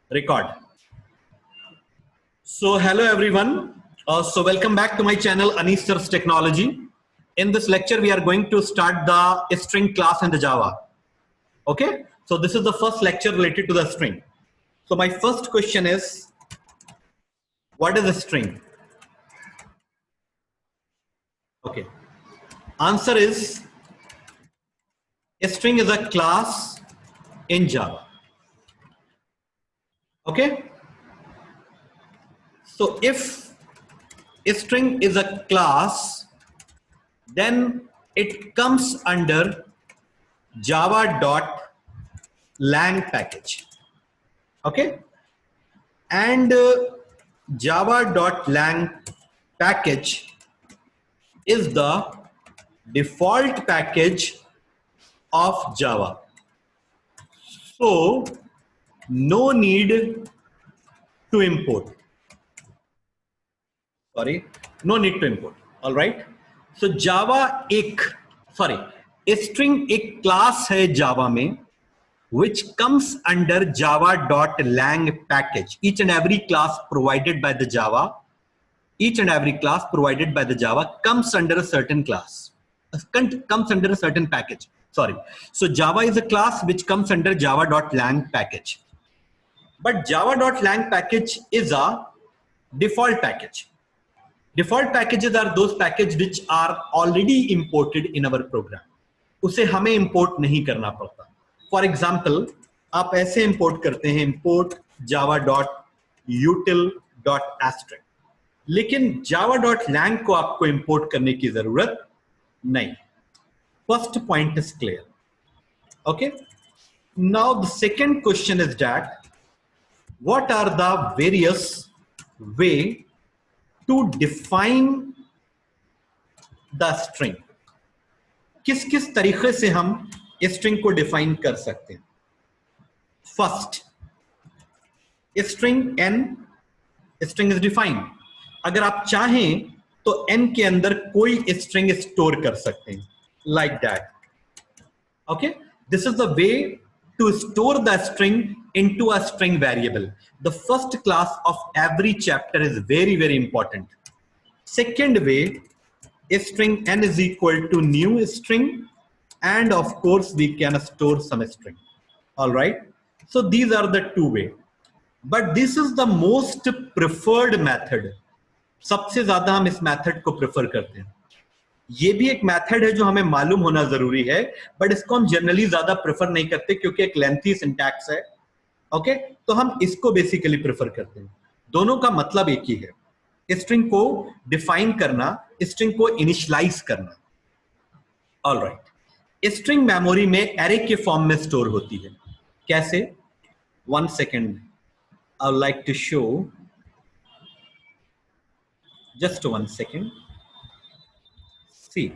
Record. So hello everyone. So welcome back to my channel Anish Sir's Technology. In this lecture we are going to start the string class in the Java. Okay. So this is the first lecture related to the string. So my first question is, what is a string? Okay. Answer is, a string is a class in Java. Okay. So if a string is a class, then it comes under java.lang package. Okay. And java.lang package is the default package of Java. So no need to import. Sorry, no need to import. All right. So Java एक string एक class है Java में, which comes under java.lang package. Each and every class provided by the Java comes under a certain class, comes under a certain package. Sorry. So Java is a class which comes under java.lang package. But java.lang package is a default package. Default packages are those packages which are already imported in our program. उसे हमें import नहीं करना पड़ता. For example, आप ऐसे import करते हैं, import java.util.asterisk. लेकिन java.lang को आपको import करने की जरूरत नहीं. First point is clear. Okay. Now the second question is that, what are the various way to define the string? किस किस तरीके से हम string को define कर सकते हैं? First, string n, string is defined. अगर आप चाहें तो n के अंदर कोई string store कर सकते हैं, like that. Okay, this is the way to store the string into a string variable. The first class of every chapter is very, very important. Second way, string n is equal to new string, and of course we can store some string. All right. So these are the two ways. But this is the most preferred method. सबसे ज्यादा हम इस method को prefer करते हैं. ये भी एक मेथड है जो हमें मालूम होना जरूरी है, बट इसको हम जनरली ज्यादा प्रेफर नहीं करते क्योंकि एक लेंथी सिंटैक्स है. ओके, तो हम इसको बेसिकली प्रेफर करते हैं. दोनों का मतलब एक ही है, स्ट्रिंग को डिफाइन करना, स्ट्रिंग को इनिशियलाइज करना. ऑलराइट. स्ट्रिंग मेमोरी में एरे के फॉर्म में स्टोर होती है. कैसे? 1 second, I would like to show. Just 1 second. See.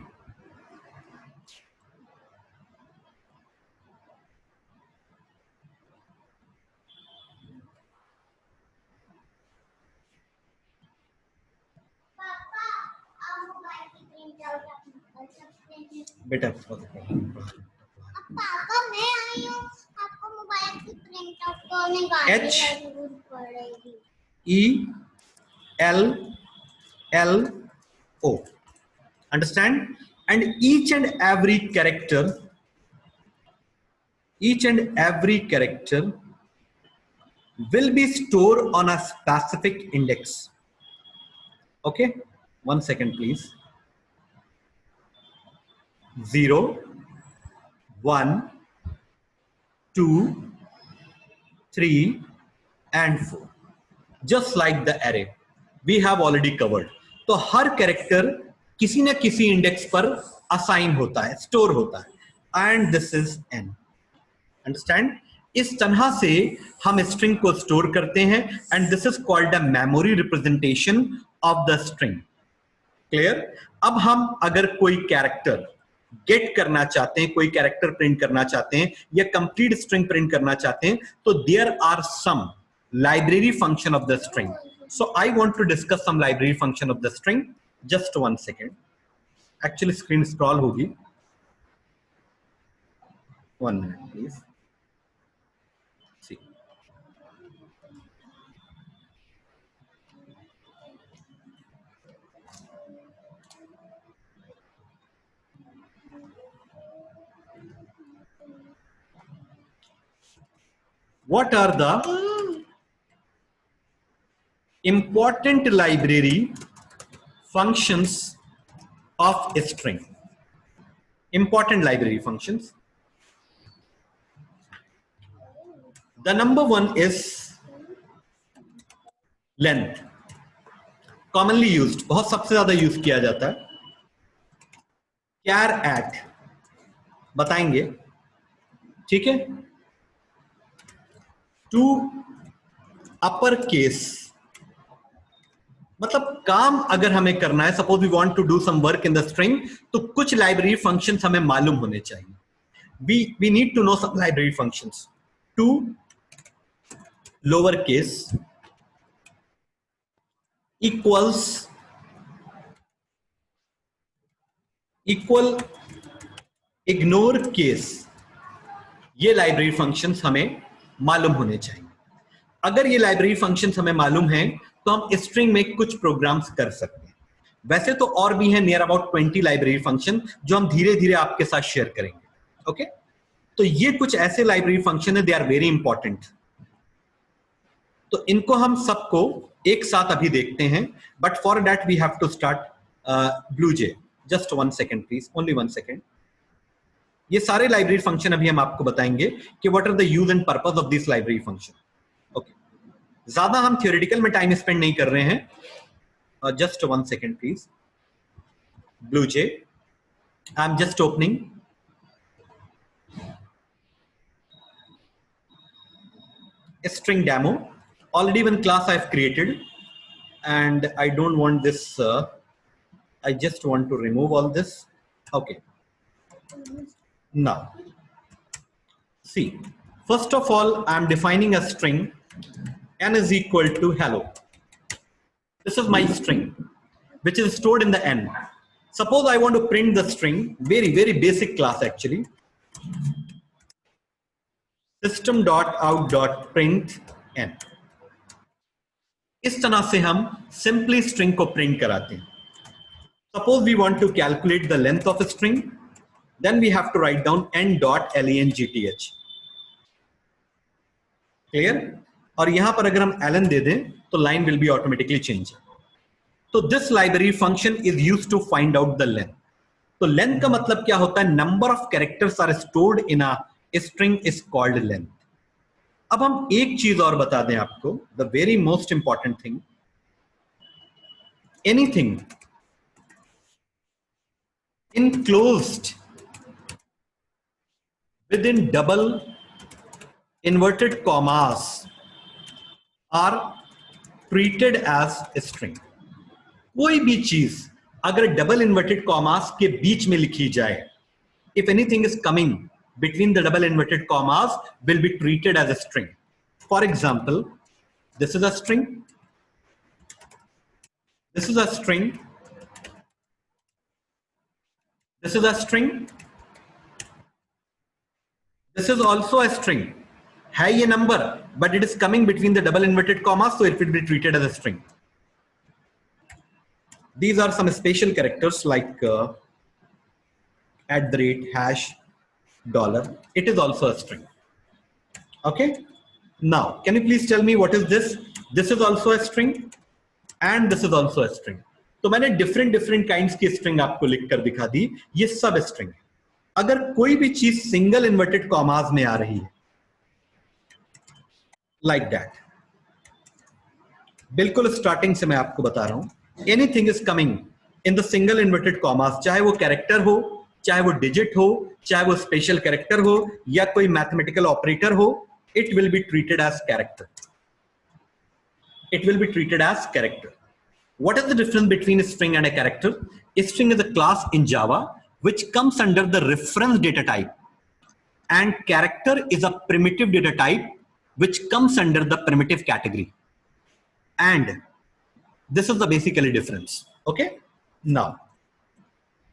बेटा पापा मैं आई हूँ, आपको मोबाइल की प्रिंट आउट करने का जरूरत पड़ेगी. ELLO. Understand? And each and every character will be stored on a specific index. Okay, 1 second please. 0, 1, 2, 3 and 4. Just like the array we have already covered. तो हर कैरेक्टर किसी न किसी इंडेक्स पर असाइन होता है, स्टोर होता है, and this is n. Understand? इस तरह से हम स्ट्रिंग को स्टोर करते हैं, and this is called a memory representation of the string. Clear? अब हम अगर कोई कैरेक्टर गेट करना चाहते हैं, कोई कैरेक्टर प्रिंट करना चाहते हैं, या कंप्लीट स्ट्रिंग प्रिंट करना चाहते हैं, तो there are some library function of the string. So I want to discuss some library function of the string. Just 1 second. Actually screen scroll होगी. 1 minute please. See. what are the important library functions of a string? Important library functions. The number one is length. Commonly used, बहुत सबसे ज्यादा use किया जाता है. char at बताएंगे, ठीक है. टू अपर केस, मतलब काम अगर हमें करना है, suppose we want to do some work in the string, तो कुछ लाइब्रेरी फंक्शंस हमें मालूम होने चाहिए. We need to know some library functions. To lower case equals equal ignore case, ये लाइब्रेरी फंक्शंस हमें मालूम होने चाहिए. अगर ये लाइब्रेरी फंक्शंस हमें मालूम हैं तो हम स्ट्रिंग में कुछ प्रोग्राम्स कर सकते हैं. वैसे तो और भी हैं नियर अबाउट 20 लाइब्रेरी फंक्शन जो हम धीरे धीरे आपके साथ शेयर करेंगे. ओके, तो ये कुछ ऐसे लाइब्रेरी फंक्शन है, दे आर वेरी इंपॉर्टेंट. तो इनको हम सबको एक साथ अभी देखते हैं, but for that we have to start BlueJ. Just 1 second please, only 1 second. ये सारे लाइब्रेरी फंक्शन अभी हम आपको बताएंगे कि what are the use and purpose of this library function. Okay, ज्यादा हम थियोरेटिकल में टाइम स्पेंड नहीं कर रहे हैं. Just 1 second please. BlueJ, I am just opening. String demo. Already one class I've created, and I don't want this. I just want to remove all this. Okay. Now, see. First of all, I'm defining a string. N is equal to hello. This is my string, which is stored in the N. Suppose I want to print the string. Very basic class actually. System.out.println. इस तरह से हम simply string को print कराते हैं. Suppose we want to calculate the length of string, then we have to write down n.length. Clear? और यहां पर अगर हम ln दे दें तो line will be automatically change. तो this library function is used to find out the length. तो लेंथ का मतलब क्या होता है? Number of characters are stored in a string is called length. अब हम एक चीज और बता दें आपको, the very most important thing. Anything enclosed within double inverted commas are treated as a string. कोई भी चीज अगर डबल इन्वर्टेड कॉमास के बीच में लिखी जाए, if anything is coming between the double inverted commas will be treated as a string. For example, this is a string, this is a string, this is a string, this is also a string. है ये number, but it is coming between the double inverted commas, so it will be treated as a string. These are some special characters like @ $, it is also a string. Okay, now can you please tell me what is this? This is also a string and this is also a string. तो मैंने different kinds की string आपको लिख कर दिखा दी. ये सब string है. अगर कोई भी चीज सिंगल इन्वर्टेड कॉमास में आ रही है like that, बिल्कुल स्टार्टिंग से मैं आपको बता रहा हूं, anything is coming in the single inverted commas, चाहे वो कैरेक्टर हो, चाहे वो डिजिट हो, चाहे वो स्पेशल कैरेक्टर हो या कोई मैथमेटिकल ऑपरेटर हो, it will be treated as character. It will be treated as character. What is the difference between a string and a character? A string is a class in Java which comes under the reference data type, and character is a primitive data type which comes under the primitive category. And this is the basically difference. Okay, now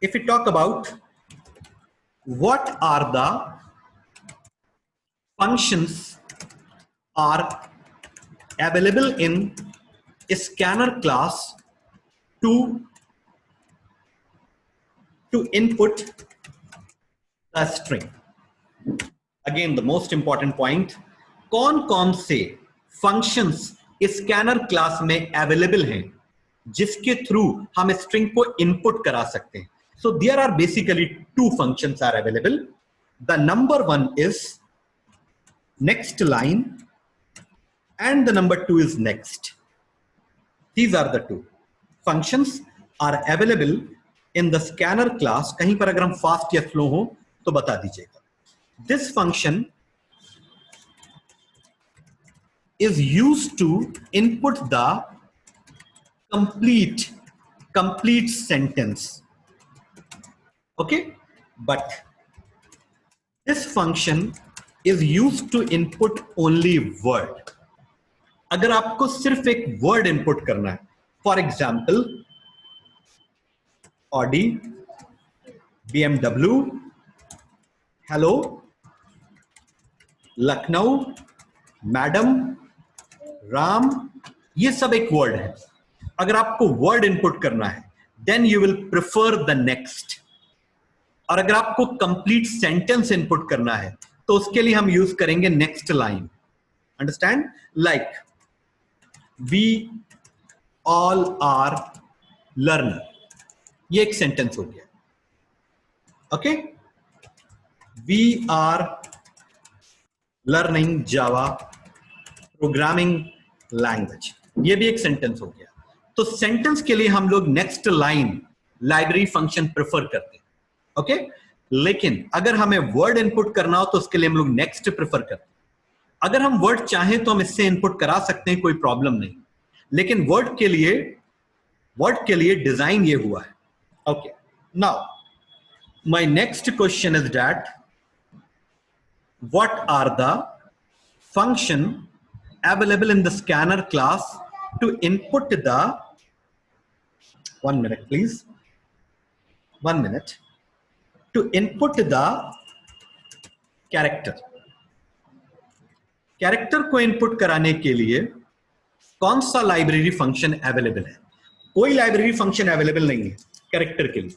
if we talk about what are the functions are available in a scanner class to input the string. Again, the most important point, कौन कौन से functions scanner class में available हैं जिसके through हम string को input करा सकते हैं. So there are basically two functions are available. The number one is next line and the number 2 is next. These are the two functions are available in the scanner class. कहीं पर अगर हम fast या slow हो तो बता दीजिएगा. This function is used to input the complete sentence. Okay, but this function is used to input only word. अगर आपको सिर्फ एक वर्ड इनपुट करना है, for example Audi, BMW, hello, Lucknow, madam, Ram, ये सब एक वर्ड है. अगर आपको वर्ड इनपुट करना है then you will prefer the next. और अगर आपको कंप्लीट सेंटेंस इनपुट करना है तो उसके लिए हम यूज करेंगे next line. Understand? Like we all are learner, ये एक सेंटेंस हो गया. Okay, we are learning Java programming language, ये भी एक सेंटेंस हो गया. तो सेंटेंस के लिए हम लोग next line library function prefer करते हैं. ओके, लेकिन अगर हमें वर्ड इनपुट करना हो तो उसके लिए हम लोग नेक्स्ट प्रेफर करते हैं. अगर हम वर्ड चाहें तो हम इससे इनपुट करा सकते हैं, कोई प्रॉब्लम नहीं. लेकिन वर्ड के लिए डिजाइन ये हुआ है. Okay, now my next question is that what are the function available in the Scanner class to input the 1 minute please, 1 minute, to input the character. Character को इनपुट कराने के लिए कौन सा लाइब्रेरी फंक्शन अवेलेबल है? कोई library function available नहीं है कैरेक्टर के लिए.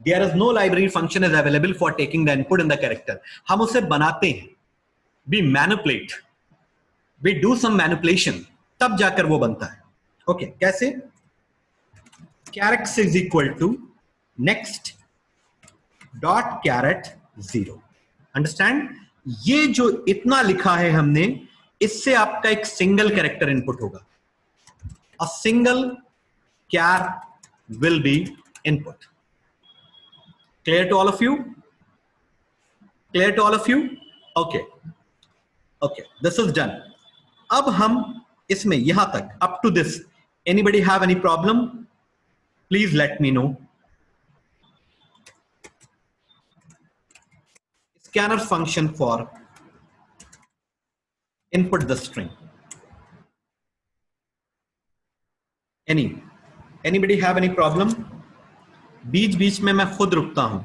There is no library function is available for taking the input in the character. हम उसे बनाते हैं, we manipulate, we do some manipulation, तब जाकर वो बनता है. ओके, कैसे? Char x is equal to next dot char at 0. Understand? ये जो इतना लिखा है हमने, इससे आपका एक सिंगल कैरेक्टर इनपुट होगा. A single char will be input. Clear to all of you? Clear to all of you? Okay okay, this is done. अब हम इसमें यहां तक up to this anybody have any problem? Please let me know. Scanner function for input the string. Anybody have any problem? बीच बीच में मैं खुद रुकता हूं,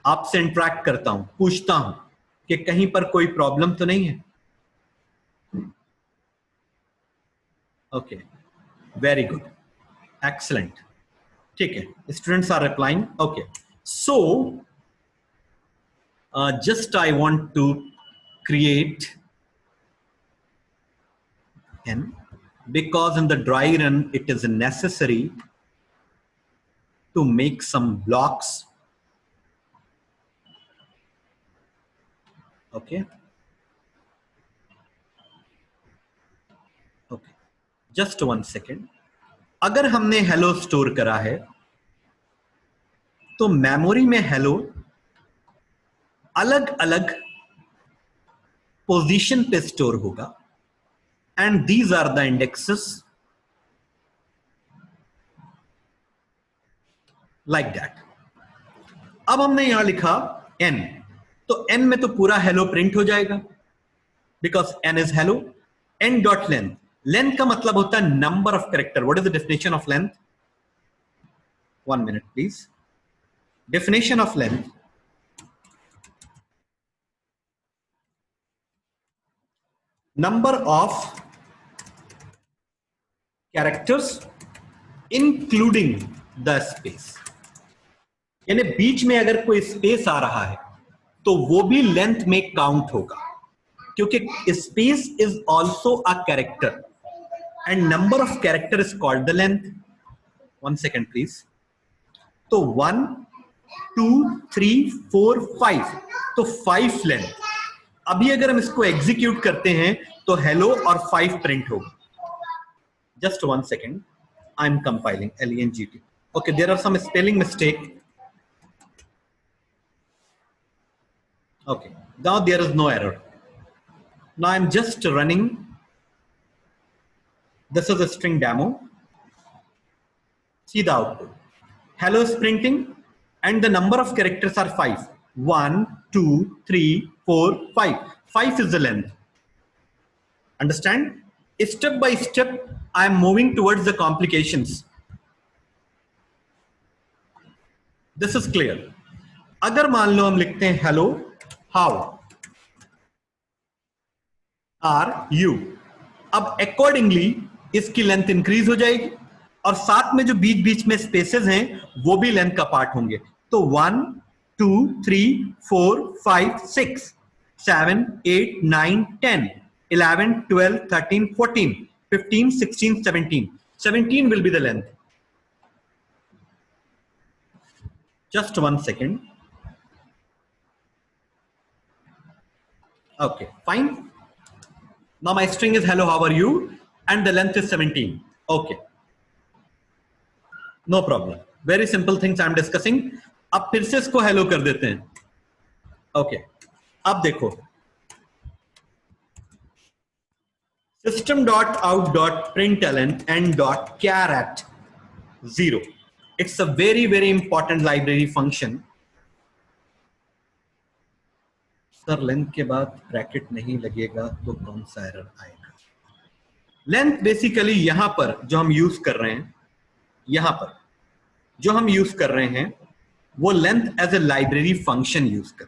आपसे इंटरेक्ट करता हूं, पूछता हूं कि कहीं पर कोई प्रॉब्लम तो नहीं है. Okay, very good, excellent. ठीक है, students are replying. Okay, so just I want to create n, because in the dry run it is necessary to make some blocks. Okay, okay, just 1 second. अगर हमने hello store करा है तो memory में hello अलग अलग position पे store होगा, and these are the indexes like that. अब हमने यहां लिखा n, तो n में तो पूरा हेलो प्रिंट हो जाएगा because n is hello. n dot length, length का मतलब होता है number of character. What is the definition of length? 1 minute please. Definition of length, number of characters including the space. यानी बीच में अगर कोई स्पेस आ रहा है तो वो भी लेंथ में काउंट होगा. क्योंकि space is also a character and number of character is called the length. 1 second please. तो 1 2 3 4 5, तो 5 लेंथ. अभी अगर हम इसको एग्जीक्यूट करते हैं तो हेलो और 5 प्रिंट होगा. Just 1 second, I am compiling LENGT. Okay, there are some spelling mistake. Okay, now there is no error. Now I'm just running. This is a string demo. See the output. Hello is printing and the number of characters are 5. 1 2 3 4 5. 5 is the length. Understand? Step by step I am moving towards the complications. This is clear. अगर मान लो हम लिखते हैं hello how are you, अब accordingly इसकी length increase हो जाएगी और साथ में जो बीच बीच में स्पेसेस हैं वो भी लेंथ का पार्ट होंगे. तो 1 2 3 4 5 6 7 8 9 10 11 12 13 14 15 16 17. 17 will be the length. Just 1 second. Okay, fine. Now my string is hello, how are you? And the length is 17. Okay. No problem. Very simple things I'm discussing. अब फिर से इसको hello कर देते हैं. Okay. अब देखो. System.out.println and .char at 0. It's a very, very important library function. Sir length के बाद ब्रैकेट नहीं लगेगा तो कौन सा एरर आएगा? लेंथ बेसिकली यहां पर जो हम यूज कर रहे हैं, यहां पर जो हम यूज कर रहे हैं वो length as a library function use कर,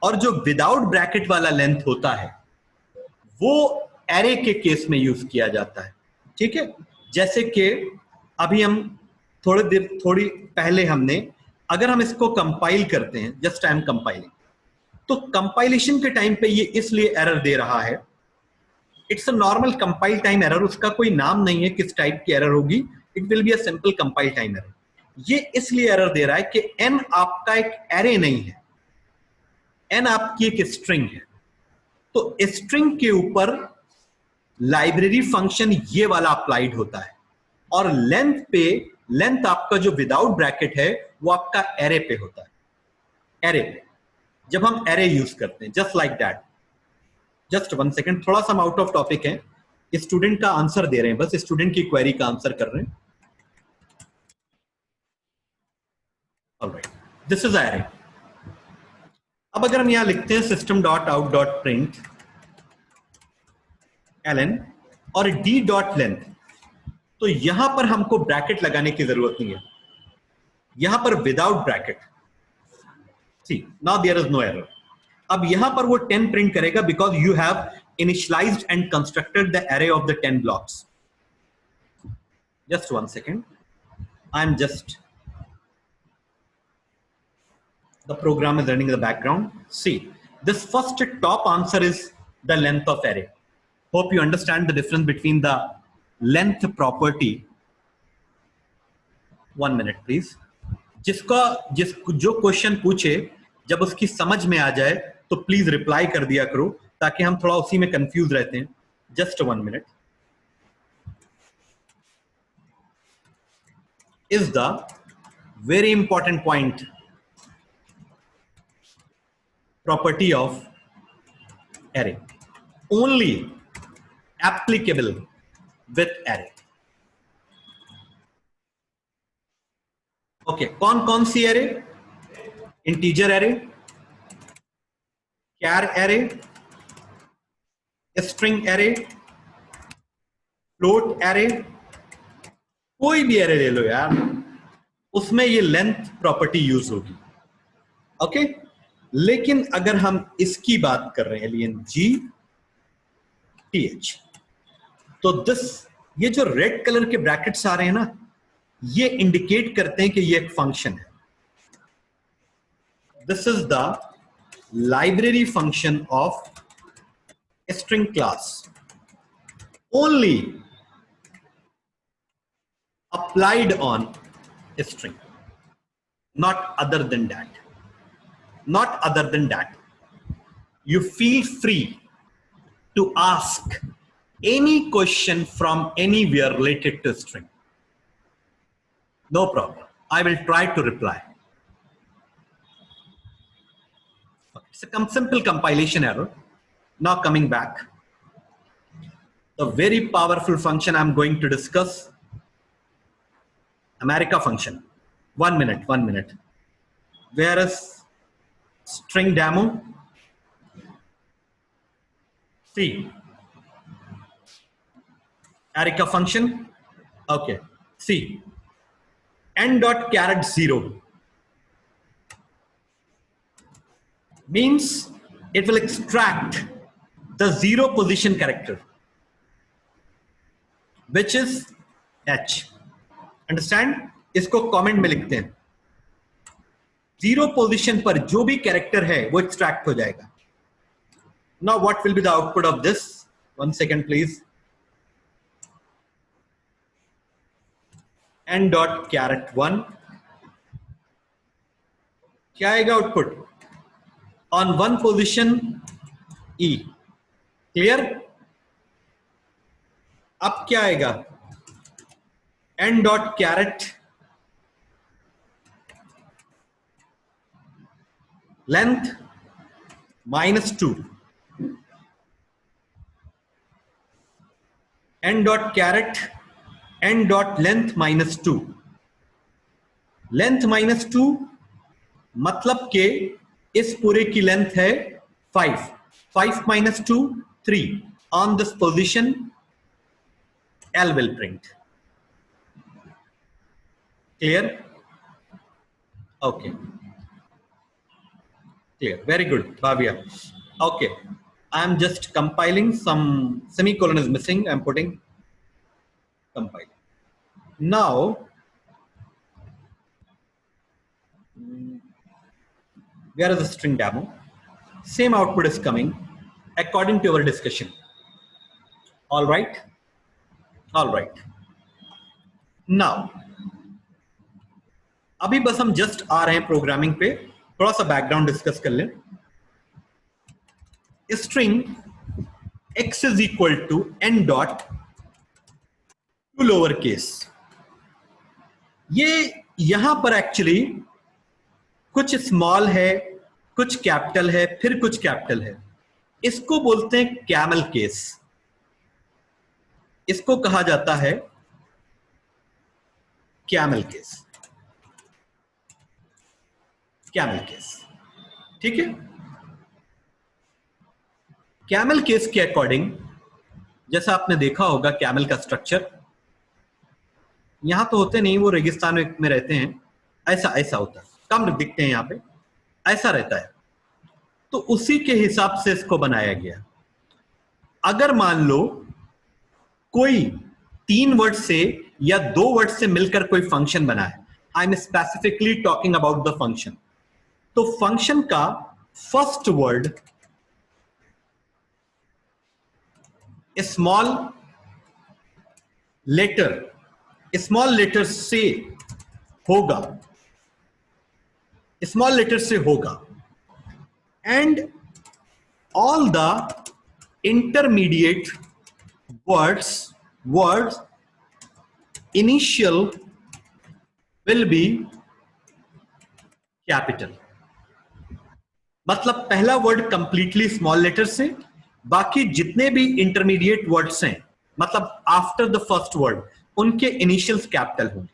और जो विदाउट ब्रैकेट वाला लेंथ होता है वो एरे के केस में यूज किया जाता है. ठीक है, जैसे कि अभी हम थोड़ी पहले हमने, अगर हम इसको कंपाइल करते हैं, जस्ट आई एम कंपाइलिंग, तो कंपाइलेशन के टाइम पे ये इसलिए एरर दे रहा है. It's a normal compile time error, उसका कोई नाम नहीं है किस टाइप की एरर होगी. It will be a simple compile time error. ये इसलिए एरर दे रहा है कि n आपका एक एरे नहीं है, n आपकी एक स्ट्रिंग है. तो स्ट्रिंग के ऊपर लाइब्रेरी फंक्शन ये वाला अप्लाइड होता है, और लेंथ पे, लेंथ आपका जो विदाउट ब्रैकेट है वो आपका एरे पे होता है. एरे पे जब हम एरे यूज करते हैं, just like that. Just 1 second, थोड़ा सा आउट ऑफ टॉपिक है, स्टूडेंट का आंसर दे रहे हैं, बस स्टूडेंट की क्वेरी का आंसर कर रहे हैं. Alright, this is array. अब अगर हम यहां लिखते हैं system.out.println और d.length, तो यहां पर हमको ब्रैकेट लगाने की जरूरत नहीं है, यहां पर without bracket. See, now there is no error. अब यहां पर वो 10 प्रिंट करेगा because you have initialized and constructed the array of the 10 blocks. Just 1 second. The program is running in the background. See, this first top answer is the length of array. Hope you understand the difference between the length property. 1 minute, please. जो question पूछे जब उसकी समझ में आ जाए तो please reply कर दिया करो, ताकि हम थोड़ा उसी में कंफ्यूज रहते हैं. Just 1 minute. Is the very important point property of array, only applicable with array. Okay, कौन कौन सी array? Integer array, char array, string array, float array, कोई भी एरे ले लो यार, उसमें ये लेंथ प्रॉपर्टी यूज होगी. ओके, लेकिन अगर हम इसकी बात कर रहे हैं LENGTH, तो ये जो रेड कलर के ब्रैकेट्स आ रहे हैं ना, ये इंडिकेट करते हैं कि ये एक फंक्शन है. This is the library function of string class only applied on a string, not other than that. Not other than that. You feel free to ask any question from anywhere related to string. No problem. I will try to reply. It's a simple compilation error. Now coming back, the very powerful function I'm going to discuss, America function. 1 minute. Where is string demo? See, America function. Okay. See, n.caret0 means it will extract the 0 position character, which is h. Understand? इसको comment में लिखते हैं. 0 position पर जो भी character है वो extract हो जाएगा. Now what will be the output of this? 1 second please. n.caret1 क्या आएगा output? On 1 position E. Clear? अब क्या आएगा? n.caret length -2. n.caret n.length -2. Length -2 मतलब के इस पूरे की लेंथ है 5. 5 - 2 3. On this position L will print. Clear? Okay. Clear. Very good, Bhavya. Okay. I'm just compiling. Some semicolon is missing. I'm putting compile. Now, where is the string demo? Same output is coming according to our discussion. All right. All right. Now, अभी बस हम just आ रहे हैं programming पे. थोड़ा सा background discuss कर लें. String x is equal to n dot to lower case. ये यहां पर एक्चुअली कुछ स्मॉल है, कुछ कैपिटल है, फिर कुछ कैपिटल है. इसको बोलते हैं कैमल केस. इसको कहा जाता है कैमल केस. Camel case. ठीक है. कैमल केस के अकॉर्डिंग जैसा आपने देखा होगा कैमल का स्ट्रक्चर, यहां तो होते नहीं, वो रेगिस्तान में रहते हैं. ऐसा होता है, कम दिखते हैं यहां पे, ऐसा रहता है. तो उसी के हिसाब से इसको बनाया गया. अगर मान लो कोई 3 वर्ड से या 2 वर्ड से मिलकर कोई फंक्शन बना है, I am specifically talking about the function. तो फंक्शन का फर्स्ट वर्ड स्मॉल लेटर से होगा, स्मॉल लेटर से होगा. And all the intermediate words initial will be capital. मतलब पहला वर्ड कंप्लीटली स्मॉल लेटर से, बाकी जितने भी इंटरमीडिएट वर्ड्स हैं, मतलब आफ्टर द फर्स्ट वर्ड, उनके इनिशियल्स कैपिटल होंगे.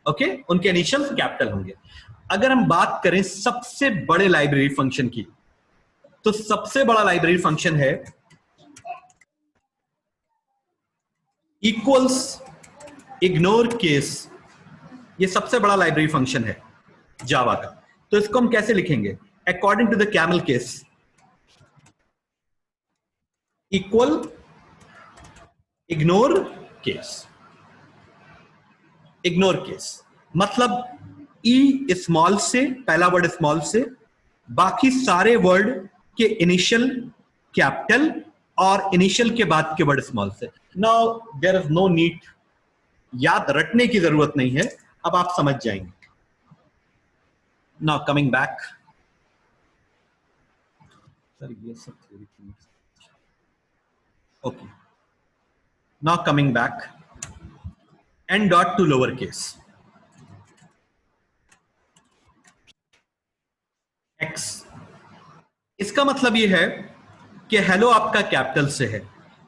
ओके, उनके इनिशियल्स कैपिटल होंगे. अगर हम बात करें सबसे बड़े लाइब्रेरी फंक्शन की, तो सबसे बड़ा लाइब्रेरी फंक्शन है इक्वल्स इग्नोर केस. ये सबसे बड़ा लाइब्रेरी फंक्शन है जावा का. तो इसको हम कैसे लिखेंगे? According to the camel case, equal ignore case. Ignore case मतलब ई स्मॉल से, पहला वर्ड स्मॉल से, बाकी सारे वर्ड के इनिशियल कैपिटल और इनिशियल के बाद के वर्ड स्मॉल से। Now there is no need, याद रटने की जरूरत नहीं है, अब आप समझ जाएंगे। नाउ कमिंग बैक, सर ये सब theory, okay, now coming back, n dot to lower case x, इसका मतलब ये है कि हेलो आपका कैपिटल से है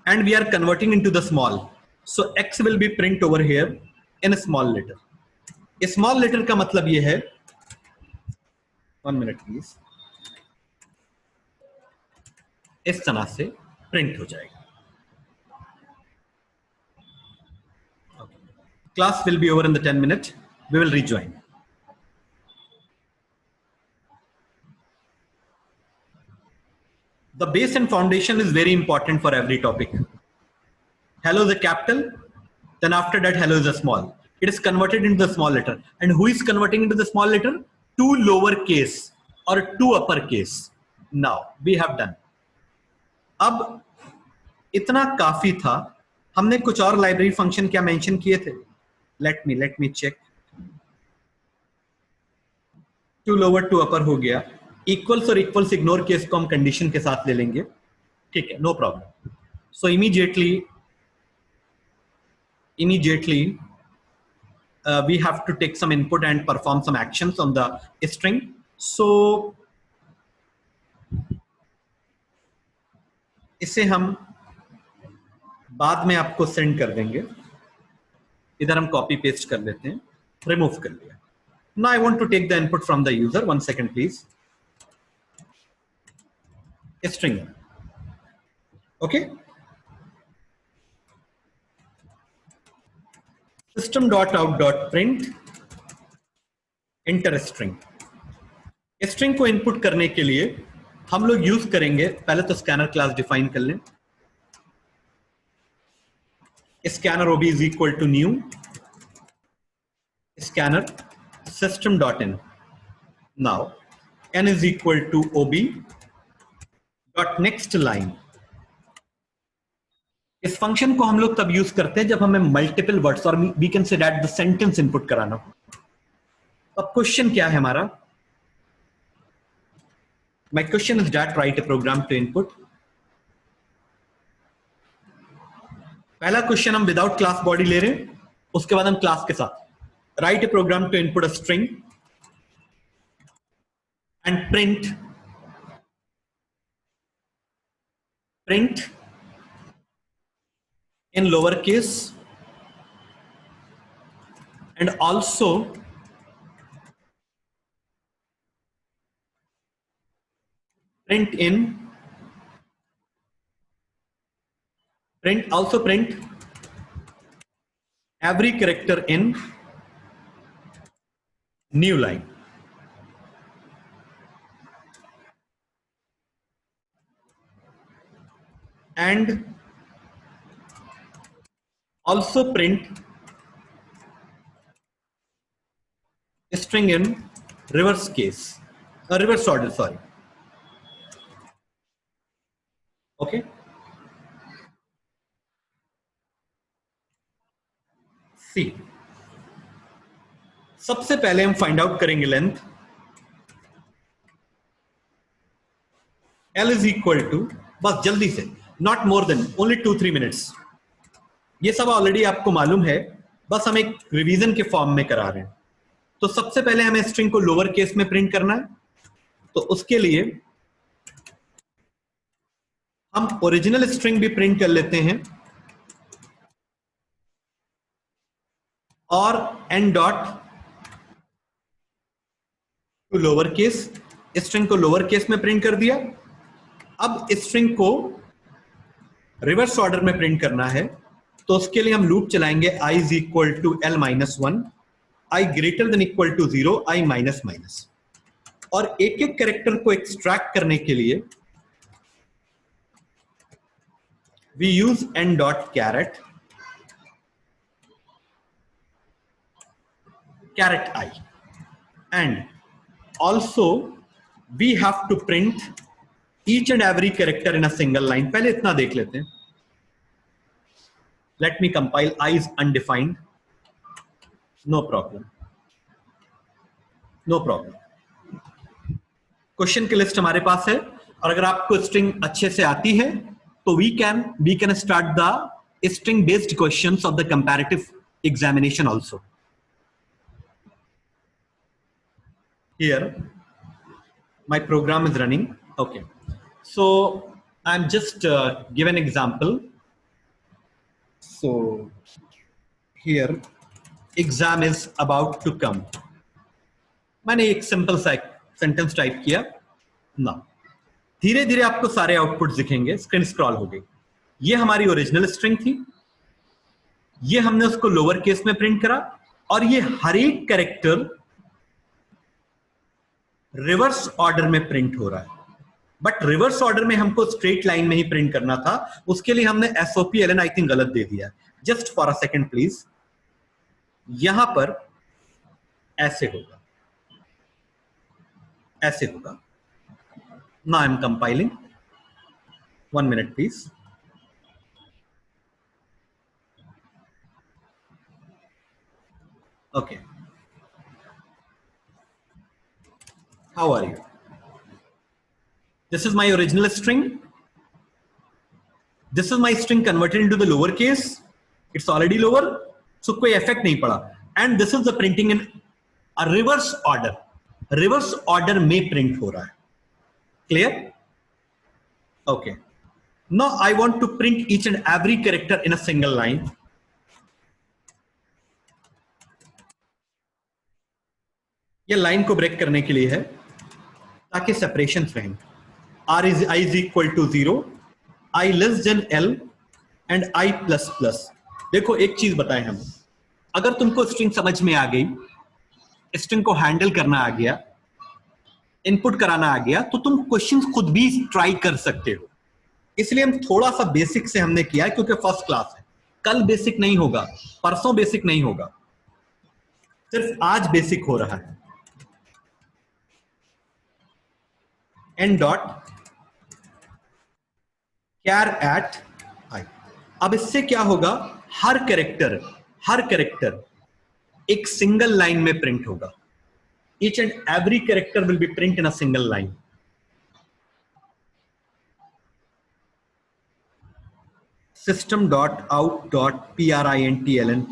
and we are converting into the small, so x will be print over here in small letter. Small letter का मतलब ये है, 1 मिनट प्लीज, इस तरह से प्रिंट हो जाएगा। Class will be over in the 10 minute, we will rejoin. The base and foundation is very important for every topic. Hello is a capital, then after that hello is a small. It is converted into the small letter. And who is converting into the small letter? Two lower case or two upper case. Now we have done. अब इतना काफी था। हमने कुछ और library function क्या mention किए थे? Let me check. To lower to upper हो गया, इक्वल्स और इक्वल्स इग्नोर केस को हम कंडीशन के साथ ले लेंगे, ठीक है, no problem. So immediately we have to take some input and perform some actions on the string. So इसे हम बाद में आपको सेंड कर देंगे। इधर हम कॉपी पेस्ट कर लेते हैं, रिमूव कर लिया। Now I want to take the input from the user. 1 second please. String, okay. System.out.print enter string. String को इनपुट करने के लिए हम लोग यूज करेंगे, पहले तो स्कैनर क्लास डिफाइन कर लें। Scanner ob is equal to new scanner system dot in. Now n is equal to ob dot next line. इस फंक्शन को हम लोग तब यूज करते हैं जब हमें मल्टीपल वर्ड्स और we can say that the sentence input कराना हो। अब क्वेश्चन क्या है हमारा? My question is that write a program to input. पहला क्वेश्चन हम विदाउट क्लास बॉडी ले रहे हैं, उसके बाद हम क्लास के साथ write a program to input a string and print in lower case and also print every character in new line. And also print string in reverse case, reverse order, sorry. Okay. See, सबसे पहले हम find out करेंगे length. L is equal to, बस जल्दी से, not more than only 2-3 minutes. ये सब already आपको मालूम है, बस हम एक रिवीजन के फॉर्म में करा रहे हैं। तो सबसे पहले हमें स्ट्रिंग को लोअर केस में प्रिंट करना है, तो उसके लिए हम ओरिजिनल स्ट्रिंग भी प्रिंट कर लेते हैं और n dot to lower case, string को लोअर केस में प्रिंट कर दिया। अब स्ट्रिंग को रिवर्स ऑर्डर में प्रिंट करना है, तो उसके लिए हम लूप चलाएंगे i is equal to l minus 1, i greater than equal to 0, i minus minus. और एक एक कैरेक्टर को एक्सट्रैक्ट करने के लिए we use n dot caret I, and also we have to print each and every character in a single line. पहले इतना देख लेते हैं. Let me compile. I is undefined. No problem. No problem. Question की list हमारे पास है, और अगर आपको स्ट्रिंग अच्छे से आती है तो we can start the string based questions of the comparative examination also. Here my program is running. Okay, so I'm just give an example. So here exam is about to come. मैंने एक simple सा sentence type किया ना, धीरे धीरे आपको सारे output दिखेंगे. स्क्रीन स्क्रॉल हो गई. ये हमारी ओरिजिनल स्ट्रिंग थी, ये हमने उसको लोअर केस में प्रिंट करा, और ये हर एक कैरेक्टर रिवर्स ऑर्डर में प्रिंट हो रहा है. बट रिवर्स ऑर्डर में हमको स्ट्रेट लाइन में ही प्रिंट करना था, उसके लिए हमने SOPLN आई थिंक गलत दे दिया. Just for a second please. यहां पर ऐसे होगा, ऐसे होगा. Now I'm compiling. 1 minute, please. Okay. How are you? This is my original string. This is my string converted into the lowercase. It's already lower, so कोई effect नहीं पड़ा. And this is the printing in a reverse order. Reverse order में print हो रहा है. Clear? Okay. Now I want to print each and every character in a single line. ये line को break करने के लिए है ताकि सेपरेशन रहें. R is I is equal to 0, I less than L and I plus plus. देखो एक चीज बताएं हम, अगर तुमको स्ट्रिंग समझ में आ गई, स्ट्रिंग को हैंडल करना आ गया, इनपुट कराना आ गया, तो तुम क्वेश्चंस खुद भी ट्राई कर सकते हो. इसलिए हम थोड़ा सा बेसिक से हमने किया है, क्योंकि फर्स्ट क्लास है. कल बेसिक नहीं होगा, परसों बेसिक नहीं होगा, सिर्फ आज बेसिक हो रहा है. एन डॉट कैर एट आई. अब इससे क्या होगा, हर कैरेक्टर एक सिंगल लाइन में प्रिंट होगा. Each and every character will be printed in a single line. System.out.println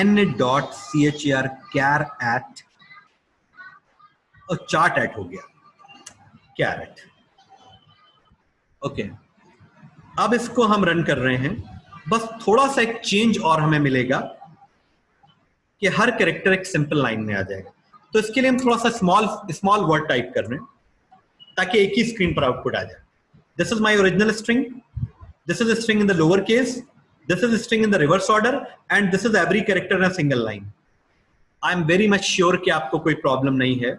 n.chr char at, और चार्ट एट हो गया, कैरेट. ओके, अब इसको हम रन कर रहे हैं. बस थोड़ा सा एक चेंज और हमें मिलेगा कि हर कैरेक्टर एक सिंपल लाइन में आ जाएगा. तो इसके लिए हम थोड़ा सा स्मॉल वर्ड टाइप कर रहे हैं ताकि एक ही स्क्रीन पर आउटपुट आ जाए. This is my original string, this is string in the lower case, this is string in the reverse order, and this is every character in a single line. I am very much sure कि आपको कोई problem नहीं है.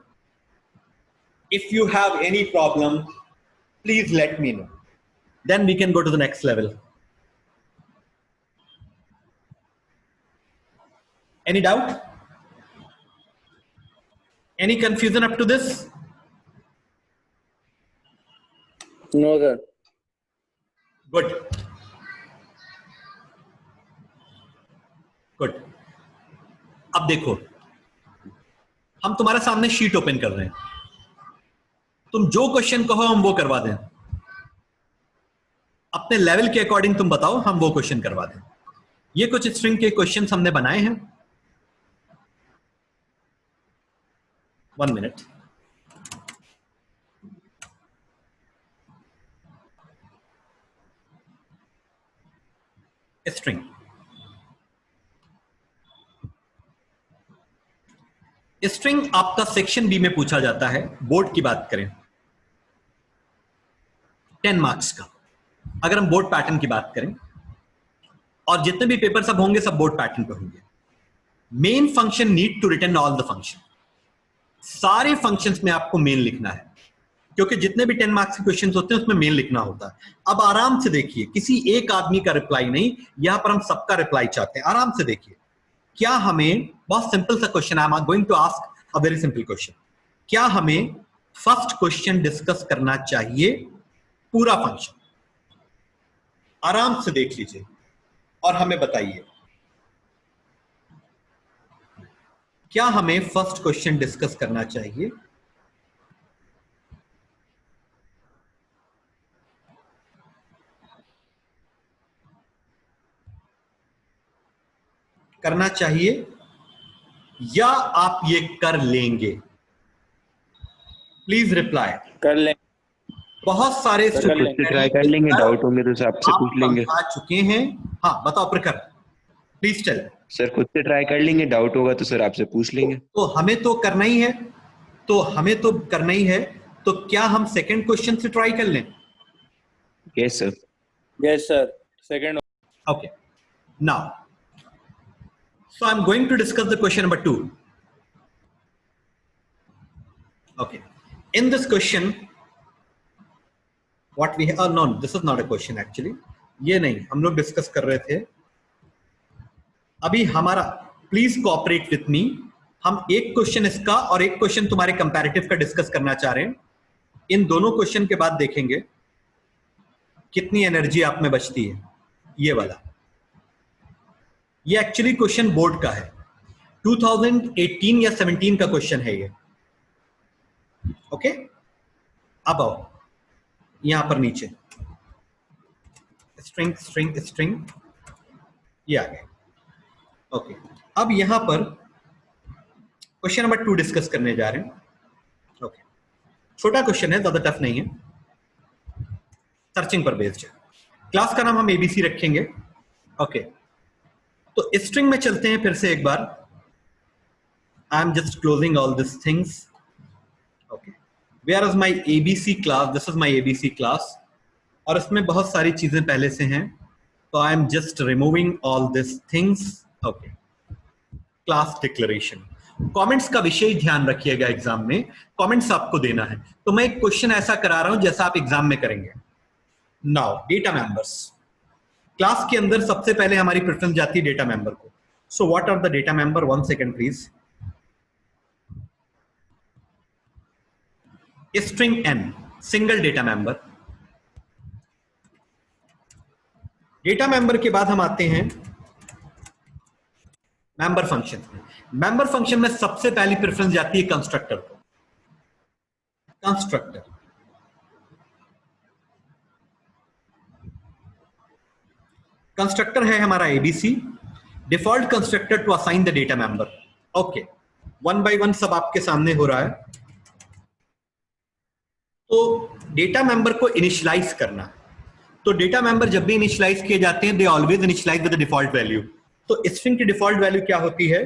If you have any problem please let me know, then we can go to the next level. Any doubt? Any confusion up to this? No, sir. Good. Good. अब देखो, हम तुम्हारे सामने शीट ओपन कर रहे हैं. तुम जो क्वेश्चन कहो हम वो करवा दें. अपने लेवल के अकॉर्डिंग तुम बताओ, हम वो क्वेश्चन करवा दें. ये कुछ स्ट्रिंग के क्वेश्चंस हमने बनाए हैं. 1 minute. String. स्ट्रिंग आपका सेक्शन बी में पूछा जाता है. बोर्ड की बात करें 10 मार्क्स का. अगर हम बोर्ड पैटर्न की बात करें, और जितने भी पेपर सब होंगे सब बोर्ड पैटर्न पे होंगे. Main function need to return all the function. सारे फंक्शंस में आपको मेन लिखना है, क्योंकि जितने भी 10 मार्क्स के क्वेश्चंस होते हैं उसमें मेन लिखना होता है. अब आराम से देखिए, किसी एक आदमी का रिप्लाई नहीं, यहां पर हम सबका रिप्लाई चाहते हैं. आराम से देखिए, क्या हमें, बहुत सिंपल सा question, I am going to ask a very simple question. क्या हमें फर्स्ट क्वेश्चन डिस्कस करना चाहिए पूरा फंक्शन आराम से देख लीजिए और हमें बताइए क्या हमें फर्स्ट क्वेश्चन डिस्कस करना चाहिए। करना चाहिए या आप ये कर लेंगे? Please reply. कर लें। बहुत सारे सर, खुद से ट्राई कर लेंगे, डाउट होंगे तो सर आपसे आप पूछ लेंगे। आ चुके हैं। हाँ बताओ प्रखर, प्लीज टेल। सर खुद से ट्राई कर लेंगे, डाउट होगा तो सर आपसे पूछ लेंगे। तो हमें तो करना ही है, तो क्या हम सेकंड क्वेश्चन से ट्राई कर लें? Yes sir. Yes sir, second. Okay. Now, so I'm going to discuss the question number 2. Okay. In this question, what we have, no, this is not a question actually. ये नहीं, हम लोग discuss कर रहे थे अभी हमारा, प्लीज कोऑपरेट विथ मी। हम एक क्वेश्चन इसका और एक क्वेश्चन तुम्हारे कंपैरेटिव का डिस्कस करना चाह रहे हैं। इन दोनों क्वेश्चन के बाद देखेंगे कितनी एनर्जी आप में बचती है। ये वाला, ये एक्चुअली क्वेश्चन बोर्ड का है, 2018 या 17 का क्वेश्चन है ये। ओके, अब आओ यहां पर नीचे स्ट्रिंग स्ट्रिंग स्ट्रिंग, ये आ गया। ओके, अब यहां पर क्वेश्चन नंबर 2 डिस्कस करने जा रहे हैं। ओके, छोटा क्वेश्चन है, ज्यादा टफ नहीं है, सर्चिंग पर बेस्ड है। क्लास का नाम हम एबीसी रखेंगे। ओके, तो स्ट्रिंग में चलते हैं फिर से एक बार। I am just closing all this things. Okay, where is my ABC class? This is my ABC class और इसमें बहुत सारी चीजें पहले से हैं, तो I am just removing all this things. Okay, class declaration. Comments का विषय ध्यान रखिएगा, एग्जाम में कमेंट्स आपको देना है, तो मैं एक क्वेश्चन ऐसा करा रहा हूं जैसा आप एग्जाम में करेंगे। नाउ डेटा मेंबर्स, क्लास के अंदर सबसे पहले हमारी प्रेफरेंस जाती है डेटा मेंबर को। So what are the data member? 1 second please. String n, single data member. Data member के बाद हम आते हैं मेंबर फंक्शन। मेंबर फंक्शन में सबसे पहली प्रेफरेंस जाती है कंस्ट्रक्टर को। कंस्ट्रक्टर, कंस्ट्रक्टर है हमारा ABC, default constructor to assign the data member. Okay, 1 by 1 सब आपके सामने हो रहा है। तो डेटा मेंबर को इनिशियलाइज करना, तो डेटा मेंबर जब भी इनिशियलाइज किए जाते हैं, they always initialize with the default value. तो स्ट्रिंग की डिफॉल्ट वैल्यू क्या होती है?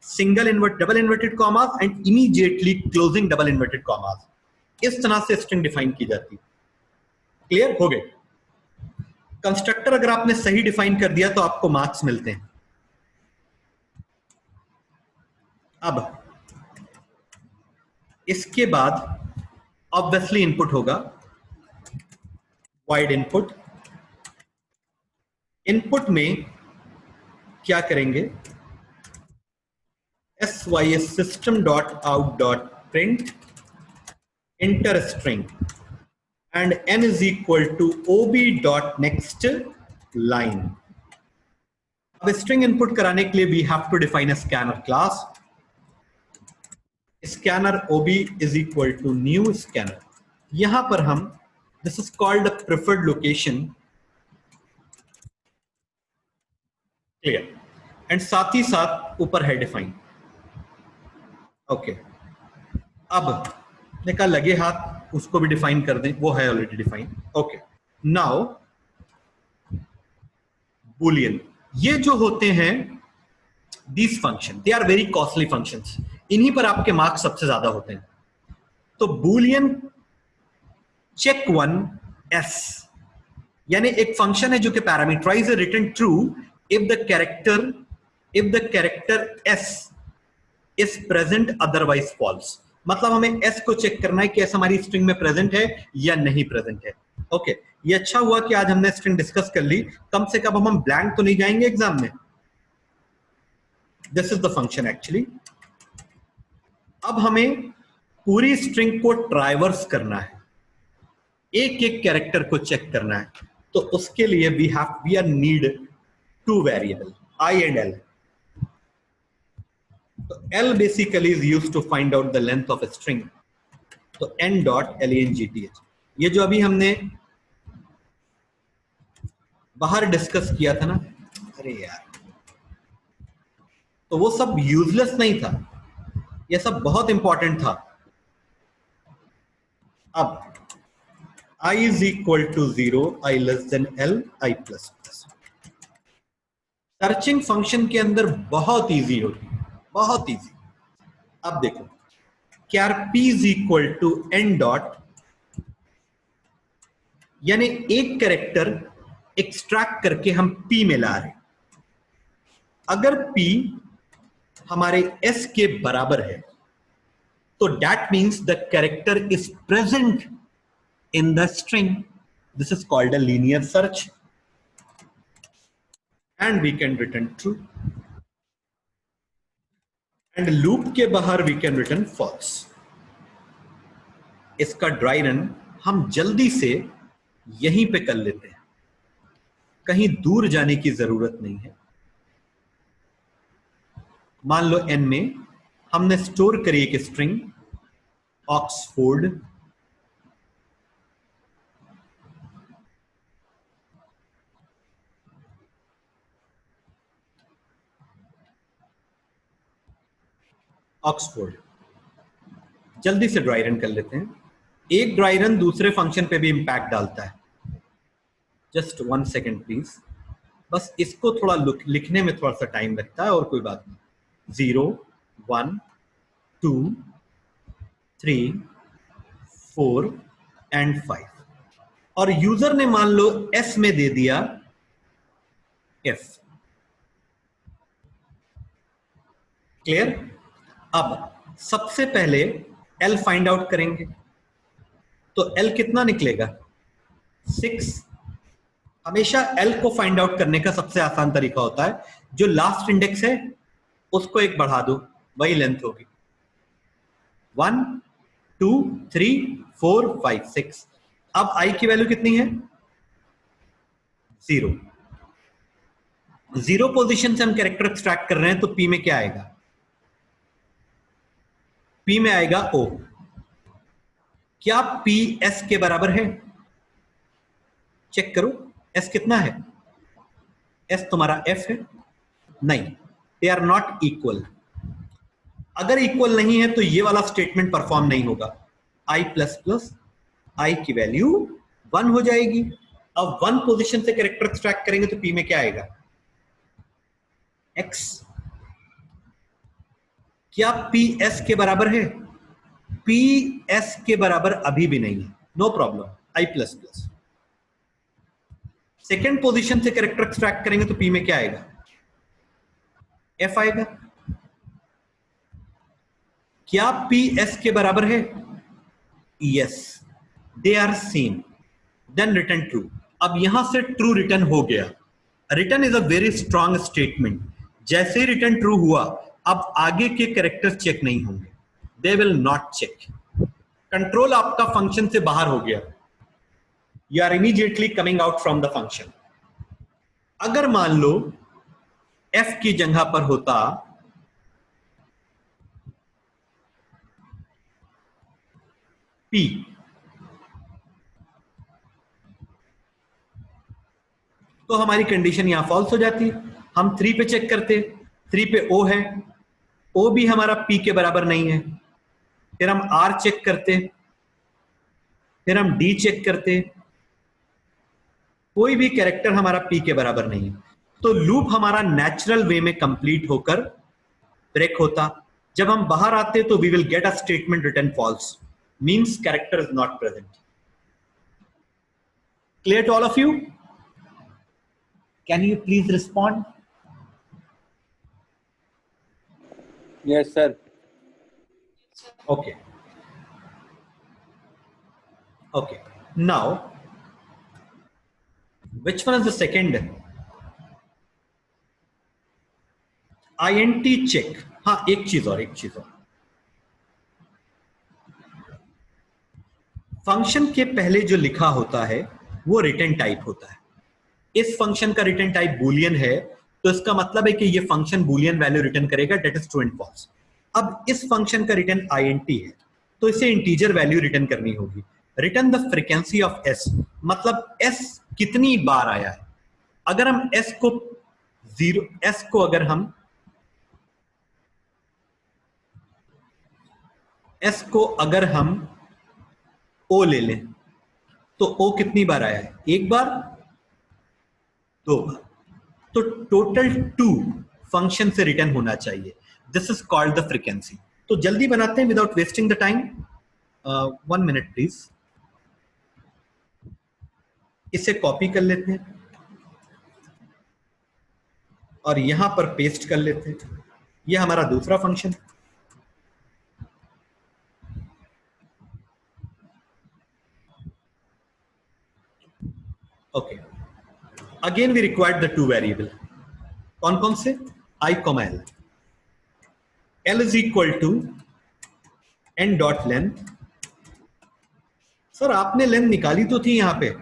Single double inverted commas and immediately closing double inverted commas. इस तरह से स्ट्रिंग डिफाइन की जाती है। क्लियर हो गए? कंस्ट्रक्टर अगर आपने सही डिफाइन कर दिया तो आपको मार्क्स मिलते हैं। अब इसके बाद ऑब्वियसली इनपुट होगा, वाइड इनपुट। इनपुट में क्या करेंगे? sys system dot out dot print enter string and n is equal to ob dot next line. अब स्ट्रिंग इनपुट कराने के लिए we have to define a scanner class. Scanner ob is equal to new scanner। यहां पर हम, this is called preferred location, clear, and साथ ही साथ ऊपर है डिफाइन। ओके, अब निकाल लगे हाथ, उसको भी डिफाइन कर दें, वो है already define. Okay, now boolean, ये जो होते हैं these function, they are very costly functions, इन्हीं पर आपके मार्क्स सबसे ज्यादा होते हैं। तो बुलियन चेक 1 s, यानी एक फंक्शन है जो कि parameterize return true if the character s is present otherwise false. मतलब हमें s को चेक करना है कि s हमारी स्ट्रिंग में प्रेजेंट है या नहीं प्रेजेंट है। ओके, ये अच्छा हुआ कि आज हमने स्ट्रिंग डिस्कस कर ली, कम से कम हम ब्लैंक तो नहीं जाएंगे एग्जाम में। This is the function actually. अब हमें पूरी स्ट्रिंग को ट्राइवर्स करना है। एक एक कैरेक्टर को चेक करना है, तो उसके लिए we are need to variable I and L. तो L basically is used to find out the length of a string. तो n dot length. ये जो अभी हमने बाहर डिस्कस किया था ना, अरे यार, तो वो सब यूजलेस नहीं था, ये सब बहुत इंपॉर्टेंट था. अब I is equal to 0, I less than L, I plus plus. Searching function के अंदर बहुत इजी होती है, बहुत इजी. अब देखो, क्या P is equal to n dot, यानी एक कैरेक्टर एक्सट्रैक्ट करके हम P में ला रहे. अगर P हमारे S के बराबर है, तो that means the character is present in the string. This is called a linear search, and we can return true. And loop के बाहर we can return false. इसका ड्राई रन हम जल्दी से यहीं पे कर लेते हैं, कहीं दूर जाने की जरूरत नहीं है. मान लो n में हमने स्टोर करी एक स्ट्रिंग ऑक्सफोर्ड, ऑक्सफोर्ड. जल्दी से ड्राई रन कर लेते हैं. एक ड्राई रन दूसरे फंक्शन पे भी इंपैक्ट डालता है. Just 1 second please. बस इसको थोड़ा लिखने में थोड़ा सा टाइम लगता है, और कोई बात नहीं. 0 1 2 3 4 एंड 5, और यूजर ने मान लो S में दे दिया F. क्लियर? अब सबसे पहले L फाइंड आउट करेंगे, तो L कितना निकलेगा? 6. हमेशा L को फाइंड आउट करने का सबसे आसान तरीका होता है, जो लास्ट इंडेक्स है उसको एक बढ़ा दो, वही लेंथ होगी. 1 2 3 4 5 6. अब I की वैल्यू कितनी है? 0. 0 पोजीशन से हम कैरेक्टर एक्सट्रैक्ट कर रहे हैं, तो P में क्या आएगा? P में आएगा O. क्या P S के बराबर है? चेक करो, S कितना है? S तुम्हारा F है? नहीं, दे आर नॉट इक्वल. अगर इक्वल नहीं है तो ये वाला स्टेटमेंट परफॉर्म नहीं होगा. I प्लस प्लस I की वैल्यू 1 हो जाएगी. अब 1 पोजीशन से कैरेक्टर एक्सट्रैक्ट करेंगे तो P में क्या आएगा? X. क्या P S के बराबर है? P S के बराबर अभी भी नहीं है. No problem, I plus plus. Second position से कैरेक्टर एक्सट्रैक्ट करेंगे तो P में क्या आएगा? F आएगा. क्या P S के बराबर है? Yes, they are same. Then return true. अब यहां से ट्रू रिटर्न हो गया. Return is a very strong statement. जैसे ही रिटर्न ट्रू हुआ, अब आगे के कैरेक्टर चेक नहीं होंगे. They will not check. Control आपका फंक्शन से बाहर हो गया. You are immediately coming out from the function. अगर मान लो F की जगह पर होता P, तो हमारी कंडीशन यहां फॉल्स हो जाती. हम 3 पे चेक करते, 3 पे O है, O भी हमारा P के बराबर नहीं है. फिर हम R चेक करते, फिर हम D चेक करते, कोई भी कैरेक्टर हमारा P के बराबर नहीं है. तो लूप हमारा नेचुरल वे में कंप्लीट होकर ब्रेक होता. जब हम बाहर आते तो we will get a statement return false, means character is not present. Clear to all of you? Can you please respond? Yes, sir. Okay. Okay. Now, which one is the second? INT check. हाँ, एक चीज और. Function के पहले जो लिखा होता है वो रिटर्न टाइप होता है। इस फंक्शन का रिटर्न टाइप बूलियन है, तो इसका मतलब है कि ये फंक्शन बूलियन वैल्यू रिटर्न करेगा, that is true and false. अब इस फंक्शन का रिटर्न int है, तो इसे इंटीजर वैल्यू रिटर्न करनी होगी। Return the frequency of s, मतलब s कितनी बार आया है। अगर हम s को अगर हम o ले लें, तो o कितनी बार आया है? एक बार, दो बार, तो टोटल 2 फंक्शन से रिटर्न होना चाहिए। This is called the frequency. तो जल्दी बनाते हैं without wasting the time. 1 minute please, इसे कॉपी कर लेते हैं और यहां पर पेस्ट कर लेते हैं। यह हमारा दूसरा function. Okay, again we required the 2 variable. कौन कौन से? i, l। l is equal to n dot length. Sir आपने लेंथ निकाली तो थी यहां पे,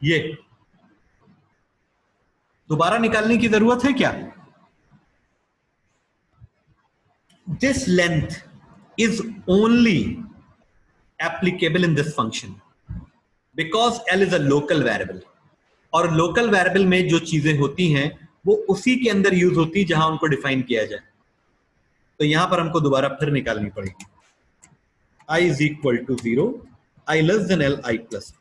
ये दोबारा निकालने की जरूरत है क्या? This length is only applicable in this function because l is a local variable, और लोकल वेरिएबल में जो चीजें होती हैं वो उसी के अंदर यूज होती जहां उनको डिफाइन किया जाए। तो यहां पर हमको दोबारा फिर निकालनी पड़ेगी। i is equal to 0, i less than l, i प्लस।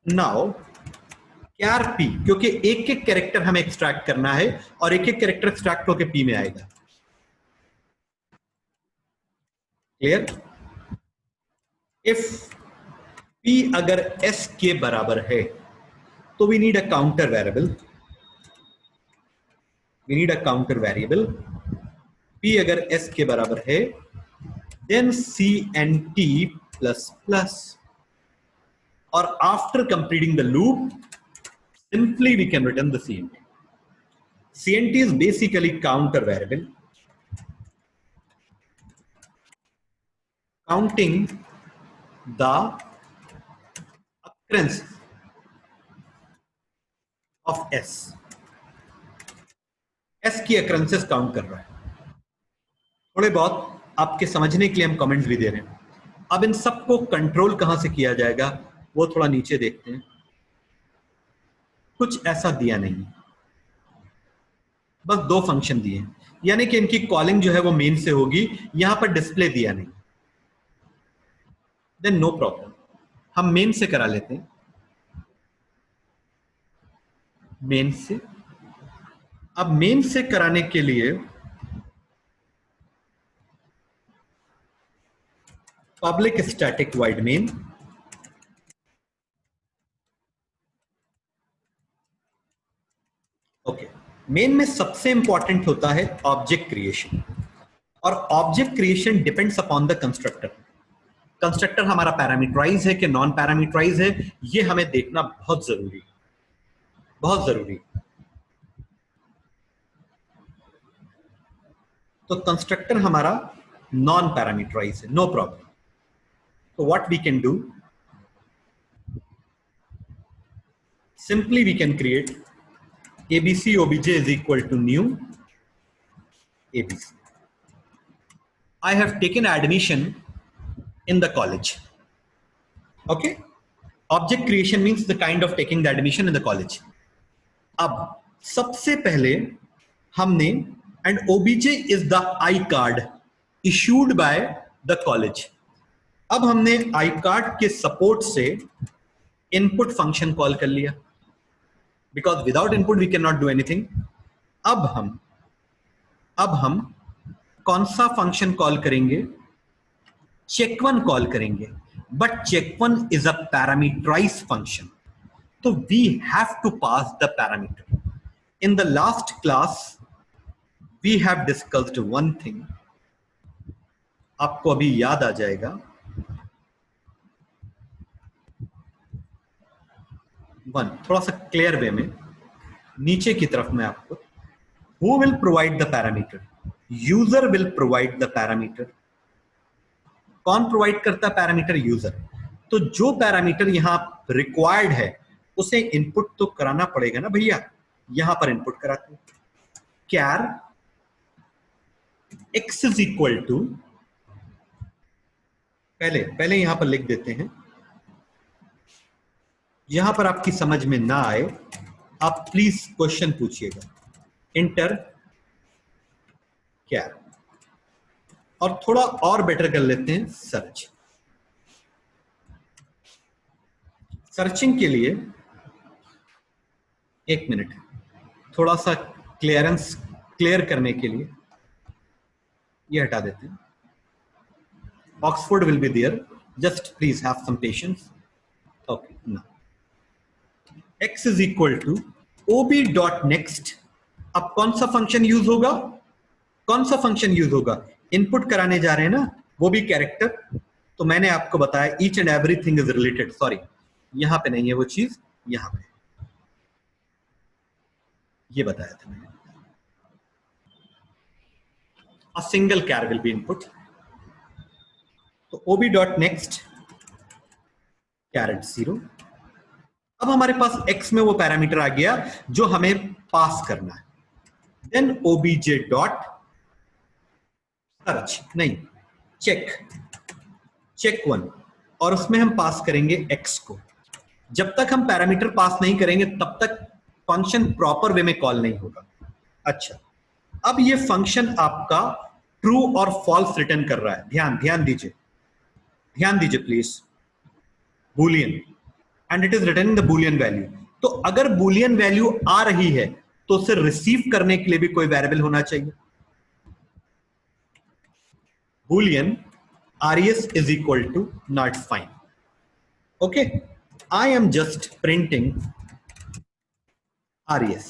नाउ क्या p, क्योंकि एक एक कैरेक्टर हमें एक्सट्रैक्ट करना है और एक एक कैरेक्टर एक्सट्रैक्ट होकर p में आएगा। क्लियर? इफ p अगर s के बराबर है तो we need a counter variable. p अगर s के बराबर है देन cnt प्लस प्लस, और after completing the loop simply we can return the cnt. cnt is basically counter variable counting the occurrence of s की occurrences count कर रहा है। थोड़े बहुत आपके समझने के लिए हम कमेंट्स भी दे रहे हैं। अब इन सबको कंट्रोल कहां से किया जाएगा वो थोड़ा नीचे देखते हैं। कुछ ऐसा दिया नहीं, बस 2 फंक्शन दिए, यानी कि इनकी कॉलिंग जो है वो मेन से होगी। यहां पर डिस्प्ले दिया नहीं, देन नो प्रॉब्लम, हम मेन से करा लेते हैं। मेन से, अब मेन से कराने के लिए public static wide main, okay. Main में सबसे इंपॉर्टेंट होता है ऑब्जेक्ट क्रिएशन, और object creation depends upon the constructor. Constructor हमारा पैरामीटराइज है कि नॉन पैरामीटराइज है, ये हमें देखना बहुत जरूरी है, बहुत जरूरी। तो कंस्ट्रक्टर हमारा नॉन पैरामीटराइज है, नो प्रॉब्लम। तो what we can do, simply we can create abc obj is equal to new abc. I have taken admission in the college. Okay, object creation means the kind of taking the admission in the college. अब सबसे पहले हमने, and obj is the I card issued by the college. अब हमने I card के support से input function call कर लिया, because without input we cannot do anything. अब हम कौन सा फंक्शन कॉल करेंगे? check1 कॉल करेंगे, but check1 is a parameterized function, तो we have to pass the parameter. In the last class we have discussed one thing, आपको अभी याद आ जाएगा। थोड़ा सा क्लियर वे में नीचे की तरफ मैं आपको, who will provide the parameter? User will provide the parameter. कौन प्रोवाइड करता है? Parameter user. तो जो पैरामीटर यहां रिक्वायर्ड है उसे इनपुट तो कराना पड़ेगा ना भैया, यहां पर इनपुट कराते हैं कैर x इज इक्वल टू, पहले यहां पर लिख देते हैं, यहां पर आपकी समझ में ना आए आप प्लीज क्वेश्चन पूछिएगा। इंटर कैर, और थोड़ा और बेटर कर लेते हैं सर्च। सर्चिंग के लिए एक मिनट, थोड़ा सा क्लियर करने के लिए ये हटा देते हैं। Oxford will be there, just please have some patience. Okay, ना x is equal to ob dot next. अब कौन सा फंक्शन यूज होगा? कौन सा फंक्शन यूज होगा? इनपुट कराने जा रहे हैं ना, वो भी कैरेक्टर। तो मैंने आपको बताया each and everything is related, sorry यहां पे नहीं है वो चीज, यहां पे ये बताया था मैंने। A single char will be input. तो ओबी डॉट नेक्स्ट कैरेट 0। अब हमारे पास x में वो पैरामीटर आ गया जो हमें पास करना है। देन obj डॉट सर्च, नहीं चेक 1, और उसमें हम पास करेंगे x को। जब तक हम पैरामीटर पास नहीं करेंगे तब तक फंक्शन प्रॉपर वे में कॉल नहीं होगा। अच्छा, अब ये फंक्शन आपका ट्रू और फॉल्स रिटर्न कर रहा है। ध्यान दीजिए please. Boolean, and it is returning the Boolean value. तो अगर बूलियन वैल्यू आ रही है तो उसे रिसीव करने के लिए भी कोई वेरिएबल होना चाहिए। Boolean res is equal to not fine. Okay, I am just printing res.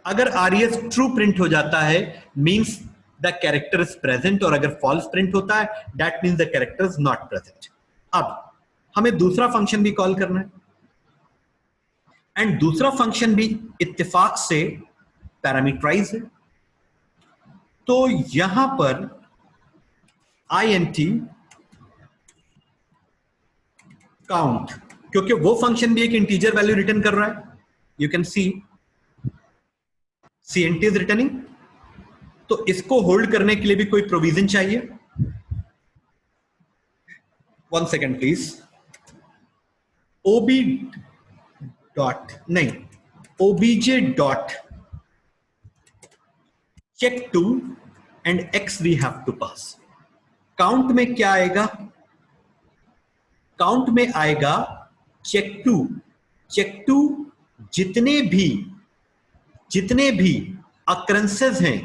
अगर res ट्रू प्रिंट हो जाता है means the character is present, और अगर फॉल्स प्रिंट होता है that means the character is not present. अब हमें दूसरा फंक्शन भी कॉल करना है, एंड दूसरा फंक्शन भी इत्तेफाक से पैरामीटराइज है। तो यहां पर int काउंट, क्योंकि वो फंक्शन भी एक इंटीजर वैल्यू रिटर्न कर रहा है। You can see int is returning. तो इसको होल्ड करने के लिए भी कोई प्रोविजन चाहिए। 1 सेकेंड प्लीज। ob डॉट नहीं, obj dot check 2 and x we have to pass. Count में क्या आएगा? काउंट में आएगा चेक 2 जितने भी अकरेंसेस हैं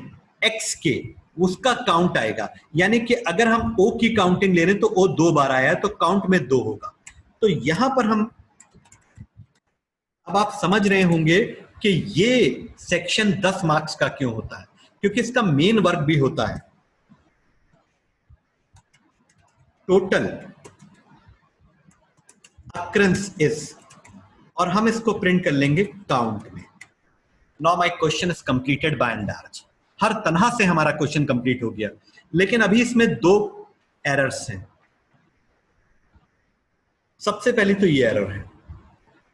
x के, उसका काउंट आएगा। यानी कि अगर हम o की काउंटिंग ले रहे हैं तो o 2 बार आया है तो काउंट में 2 होगा। तो यहां पर हम, अब आप समझ रहे होंगे कि ये सेक्शन 10 मार्क्स का क्यों होता है, क्योंकि इसका मेन वर्क भी होता है टोटल अकरेंस इज, और हम इसको प्रिंट कर लेंगे काउंट में। Now my question is completed by and large. हर तरह से हमारा क्वेश्चन कंप्लीट हो गया, लेकिन अभी इसमें 2 एरर्स हैं। सबसे पहले तो ये एरर है,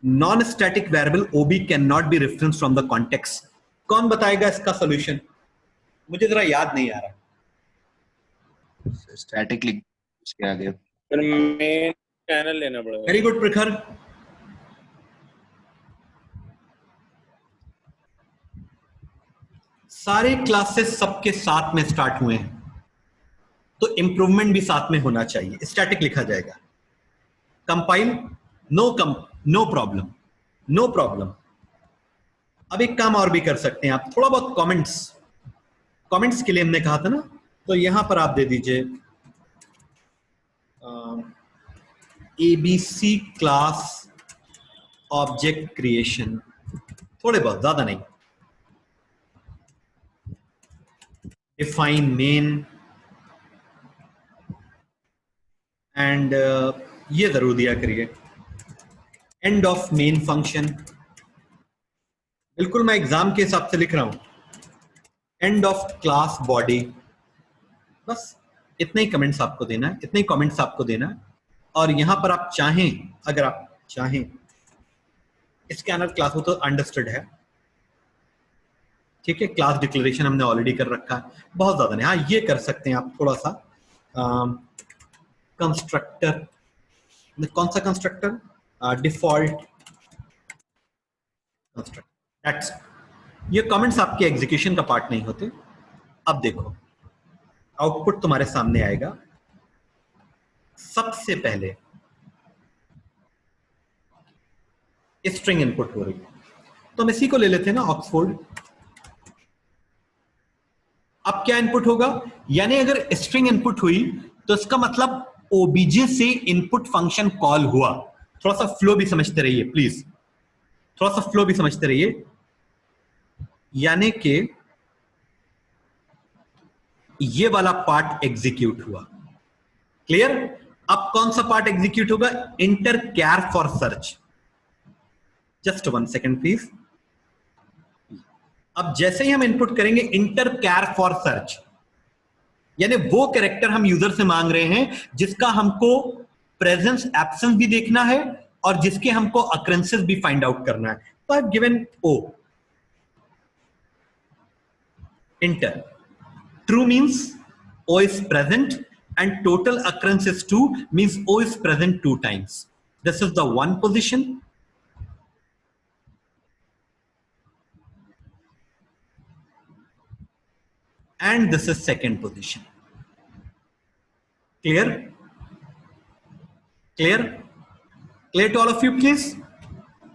non static variable ob can not be reference from the context. कौन बताएगा इसका सॉल्यूशन? मुझे जरा याद नहीं आ रहा। स्टैटिक लिख उसके आगे। फिर मेन चैनल लेना पड़ेगा। वेरी गुड प्रखर। सारे क्लासेस सबके साथ में स्टार्ट हुए हैं तो इंप्रूवमेंट भी साथ में होना चाहिए। स्टैटिक लिखा जाएगा। Compile, no problem. अब एक काम और भी कर सकते हैं आप, थोड़ा बहुत कमेंट्स के लिए हमने कहा था ना, तो यहां पर आप दे दीजिए ABC क्लास ऑब्जेक्ट क्रिएशन, थोड़े बहुत, ज्यादा नहीं। डिफाइन मेन, एंड ये जरूर दिया करिए एंड ऑफ मेन फंक्शन। बिल्कुल मैं एग्जाम के हिसाब से लिख रहा हूं। एंड ऑफ क्लास बॉडी, बस इतने ही कमेंट्स आपको देना है, इतने ही कमेंट्स आपको देना है। और यहां पर आप चाहें, अगर आप चाहें, स्कैनर क्लास वो तो अंडरस्टूड है, ठीक है। क्लास डिक्लेरेशन हमने ऑलरेडी कर रखा है, बहुत ज्यादा नहीं। हाँ, ये कर सकते हैं आप थोड़ा सा, कंस्ट्रक्टर, कौन सा कंस्ट्रक्टर, डिफॉल्ट कंस्ट्रक्टर, दैट्स। ये कमेंट्स आपके एग्जीक्यूशन का पार्ट नहीं होते। अब देखो आउटपुट तुम्हारे सामने आएगा। सबसे पहले स्ट्रिंग इनपुट हो रही है, तो हम इसी को ले लेते हैं ना, ऑक्सफोर्ड। अब क्या इनपुट होगा, यानी अगर स्ट्रिंग इनपुट हुई तो इसका मतलब ओबीजे से इनपुट फंक्शन कॉल हुआ। थोड़ा सा फ्लो भी समझते रहिए प्लीज, थोड़ा सा फ्लो भी समझते रहिए। यानी कि ये वाला पार्ट एग्जीक्यूट हुआ, क्लियर। अब कौन सा पार्ट एग्जीक्यूट होगा, enter char for search. Just 1 second please. अब जैसे ही हम इनपुट करेंगे इंटर कैर फॉर सर्च, यानी वो कैरेक्टर हम यूजर से मांग रहे हैं जिसका हमको प्रेजेंस एब्सेंस भी देखना है और जिसके हमको अकरेंसेस भी फाइंड आउट करना है। तो I have given O, enter true means O is present and total occurrence is 2 means O is present 2 times. This is the one position. And this is second position. Clear? Clear? Clear to all of you, please?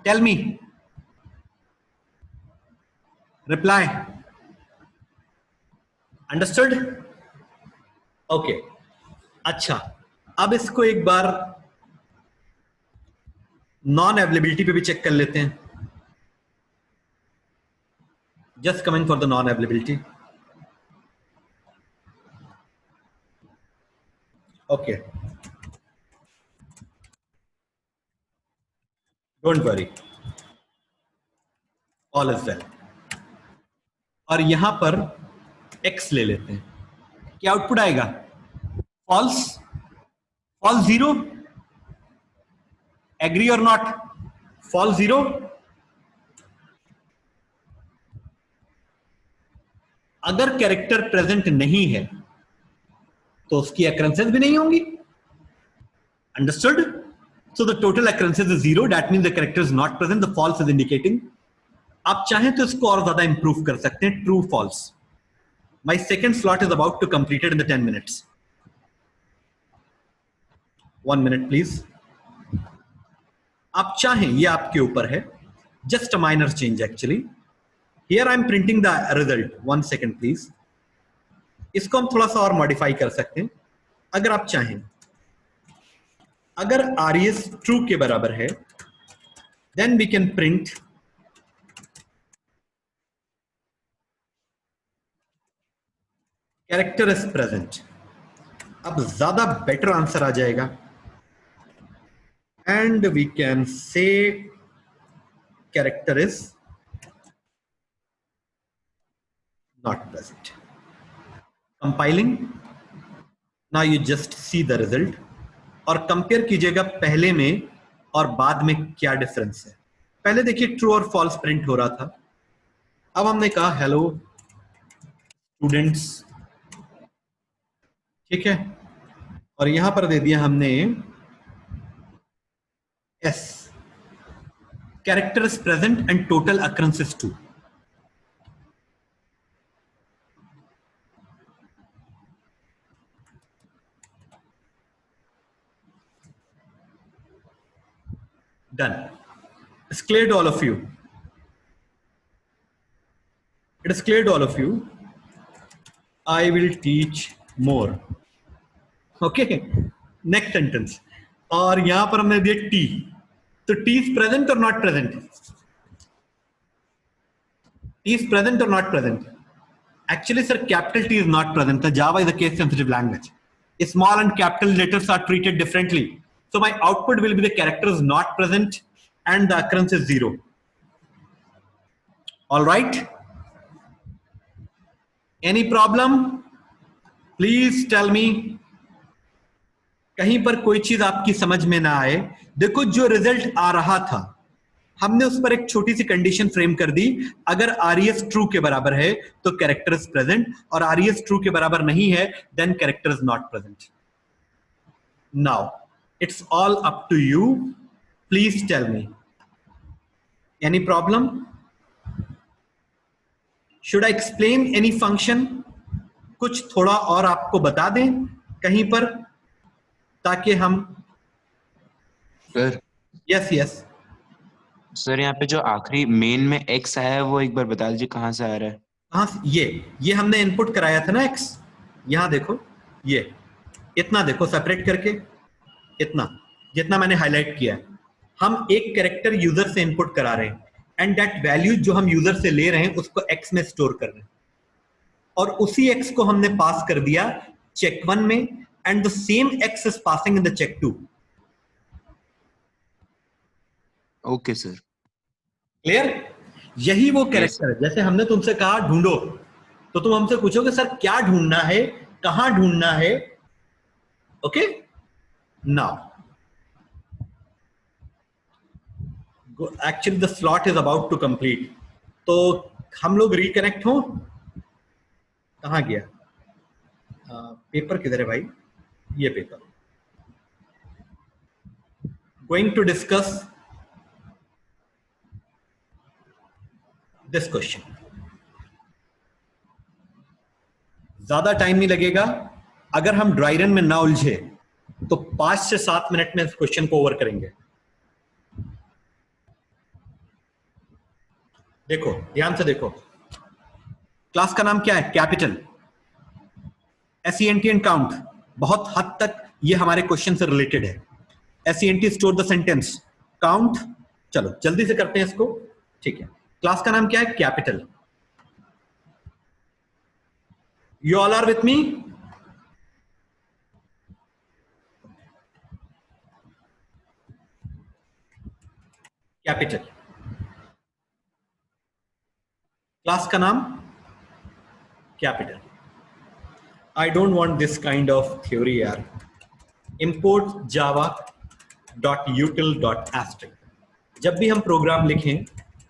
Tell me. Reply. Understood? Okay. अच्छा, अब इसको एक बार non availability पे भी check कर लेते हैं। Just coming for the non availability. Okay, don't worry, all is well. और यहां पर x ले लेते हैं, क्या आउटपुट आएगा, फॉल्स, फॉल्स 0, एग्री और नॉट, फॉल्स 0। अगर कैरेक्टर प्रेजेंट नहीं है तो उसकी अकरेंसेस भी नहीं होंगी। Understood? So the total occurrences is 0, that means the character is not present, the false is indicating. आप चाहें तो इसको और ज्यादा इंप्रूव कर सकते हैं, true false. My second slot is about to completed in the 10 minutes. 1 minute please. आप चाहें, ये आपके ऊपर है, just a minor change actually. Here I am printing the result. 1 second please. इसको हम थोड़ा सा और मॉडिफाई कर सकते हैं अगर आप चाहें। अगर RES ट्रू के बराबर है then we can print character is present. अब ज्यादा बेटर आंसर आ जाएगा and we can say character is not present. Compiling. Now you just see the result और कंपेयर कीजिएगा पहले में और बाद में क्या डिफरेंस है। पहले देखिए ट्रू और फॉल्स प्रिंट हो रहा था, अब हमने कहा हेलो स्टूडेंट्स, ठीक है, और यहां पर दे दिया हमने S, character is present and total occurrence is 2. Done. It's clear to all of you. It is clear to all of you. I will teach more. Okay. Next sentence. और यहां पर हमने दिया T. तो T is present or not present? T is present or not present? Actually, sir, capital T is not present. The Java is a case-sensitive language. Small and capital letters are treated differently. So my output will be the character is not present and the occurrence is 0. All right. Any problem? Please tell me, कहीं पर कोई चीज आपकी समझ में ना आए। देखो जो रिजल्ट आ रहा था हमने उस पर एक छोटी सी कंडीशन फ्रेम कर दी, अगर आरईएस ट्रू के बराबर है तो कैरेक्टर इज प्रेजेंट, और आरईएस ट्रू के बराबर नहीं है then character is not present. Now it's all up to you, please tell me any problem, should I explain any function, कुछ थोड़ा और आपको बता दें कहीं पर ताकि हम। सर यस सर यहाँ पे जो आखिरी मेन में x आया है वो एक बार बता दीजिए कहाँ से आ रहा है। कहां से? ये हमने इनपुट कराया था ना x, यहां देखो ये इतना देखो सेपरेट करके, इतना जितना मैंने हाईलाइट किया है, हम एक कैरेक्टर यूजर से इनपुट करा रहे हैं एंड दैट वैल्यू जो हम यूजर से ले रहे हैं उसको x में स्टोर कर रहे हैं, और उसी x को हमने पास कर दिया चेक 1 में and the same x is passing in the check 2। Okay sir. Clear? यही वो कैरेक्टर है। जैसे हमने तुमसे कहा ढूंढो, तो तुम हमसे पूछोगे सर क्या ढूंढना है, कहां ढूंढना है। Okay, now actually the slot is about to complete, तो हम लोग रिकनेक्ट हो। कहां गया पेपर, किधर है भाई? ये paper. Going to discuss this question. ज्यादा टाइम नहीं लगेगा, अगर हम ड्राई रन में ना उलझे तो 5 से 7 मिनट में इस क्वेश्चन को ओवर करेंगे। देखो ध्यान से देखो, क्लास का नाम क्या है? कैपिटल। SENT एंड काउंट, बहुत हद तक ये हमारे क्वेश्चन से रिलेटेड है। SENT store the sentence, count, चलो जल्दी से करते हैं इसको। ठीक है, क्लास का नाम क्या है? Capital. You all are with me? Capital. Class का नाम capital. I don't want this kind of theory यार। Import Java dot util dot asterisk. जब भी हम प्रोग्राम लिखें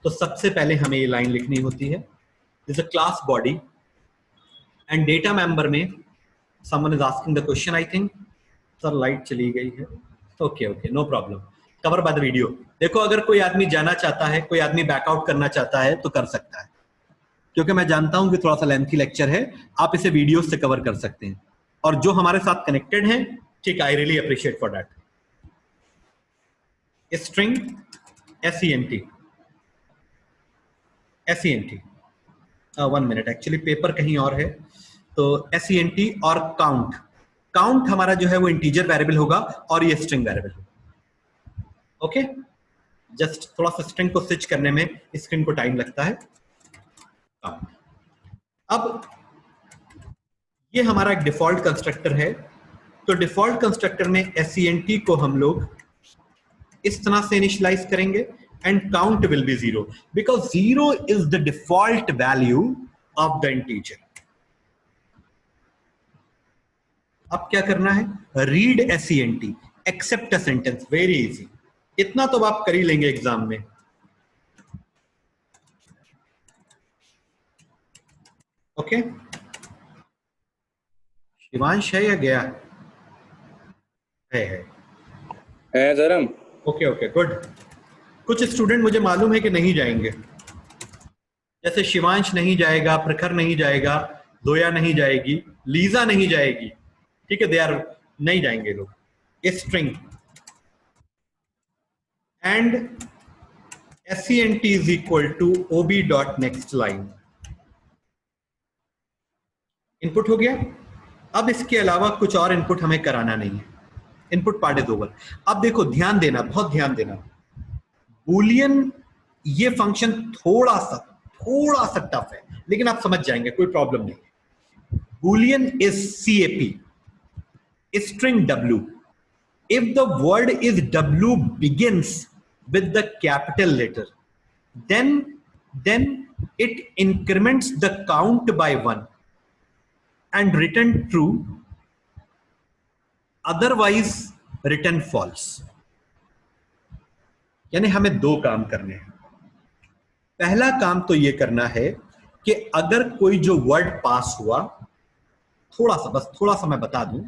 तो सबसे पहले हमें ये लाइन लिखनी होती है, this a class body and data member में someone is asking the question, I think sir light चली गई है। Okay no problem, cover by the video. देखो अगर कोई आदमी जाना चाहता है, कोई आदमी बैकआउट करना चाहता है तो कर सकता है, क्योंकि मैं जानता हूं कि थोड़ा सा लेंथी लेक्चर है, आप इसे वीडियो से कवर कर सकते हैं। और जो हमारे साथ कनेक्टेड हैं, ठीक, I really appreciate for that. String SENT 1 minute, actually paper कहीं और है, तो SENT और काउंट। काउंट हमारा जो है वो इंटीजर वेरिएबल होगा और ये स्ट्रिंग वेरिएबल होगा। ओके, जस्ट थोड़ा सा स्ट्रिंग को स्विच करने में स्क्रीन को टाइम लगता है। अब ये हमारा एक डिफॉल्ट कंस्ट्रक्टर है, तो डिफॉल्ट कंस्ट्रक्टर में SENT को हम लोग इस तरह से इनिशियलाइज करेंगे and count will be 0 because 0 is the default value of the integer. अब क्या करना है? Read SENT except a sentence, very easy. इतना तो आप कर ही लेंगे एग्जाम में। ओके, शिवांश है या गया है सर हम ओके गुड। कुछ स्टूडेंट मुझे मालूम है कि नहीं जाएंगे, जैसे शिवांश नहीं जाएगा, प्रखर नहीं जाएगा, जोया नहीं जाएगी, लीजा नहीं जाएगी, ठीक है, दे आर नहीं जाएंगे लोग। String and SENT is equal to OB dot next line. Input हो गया। अब इसके अलावा कुछ और इनपुट हमें कराना नहीं है, इनपुट पार्ट इज ओवर। अब देखो ध्यान देना, बहुत ध्यान देना, बूलियन ये फंक्शन थोड़ा सा टफ है, लेकिन आप समझ जाएंगे, कोई प्रॉब्लम नहीं। Boolean is CAP, string W. If the word is W begins with the capital letter, then it increments the count by 1. and return true, otherwise return false. यानी हमें दो काम करने हैं. पहला काम तो ये करना है कि अगर कोई जो वर्ड पास हुआ, थोड़ा सा मैं बता दूं,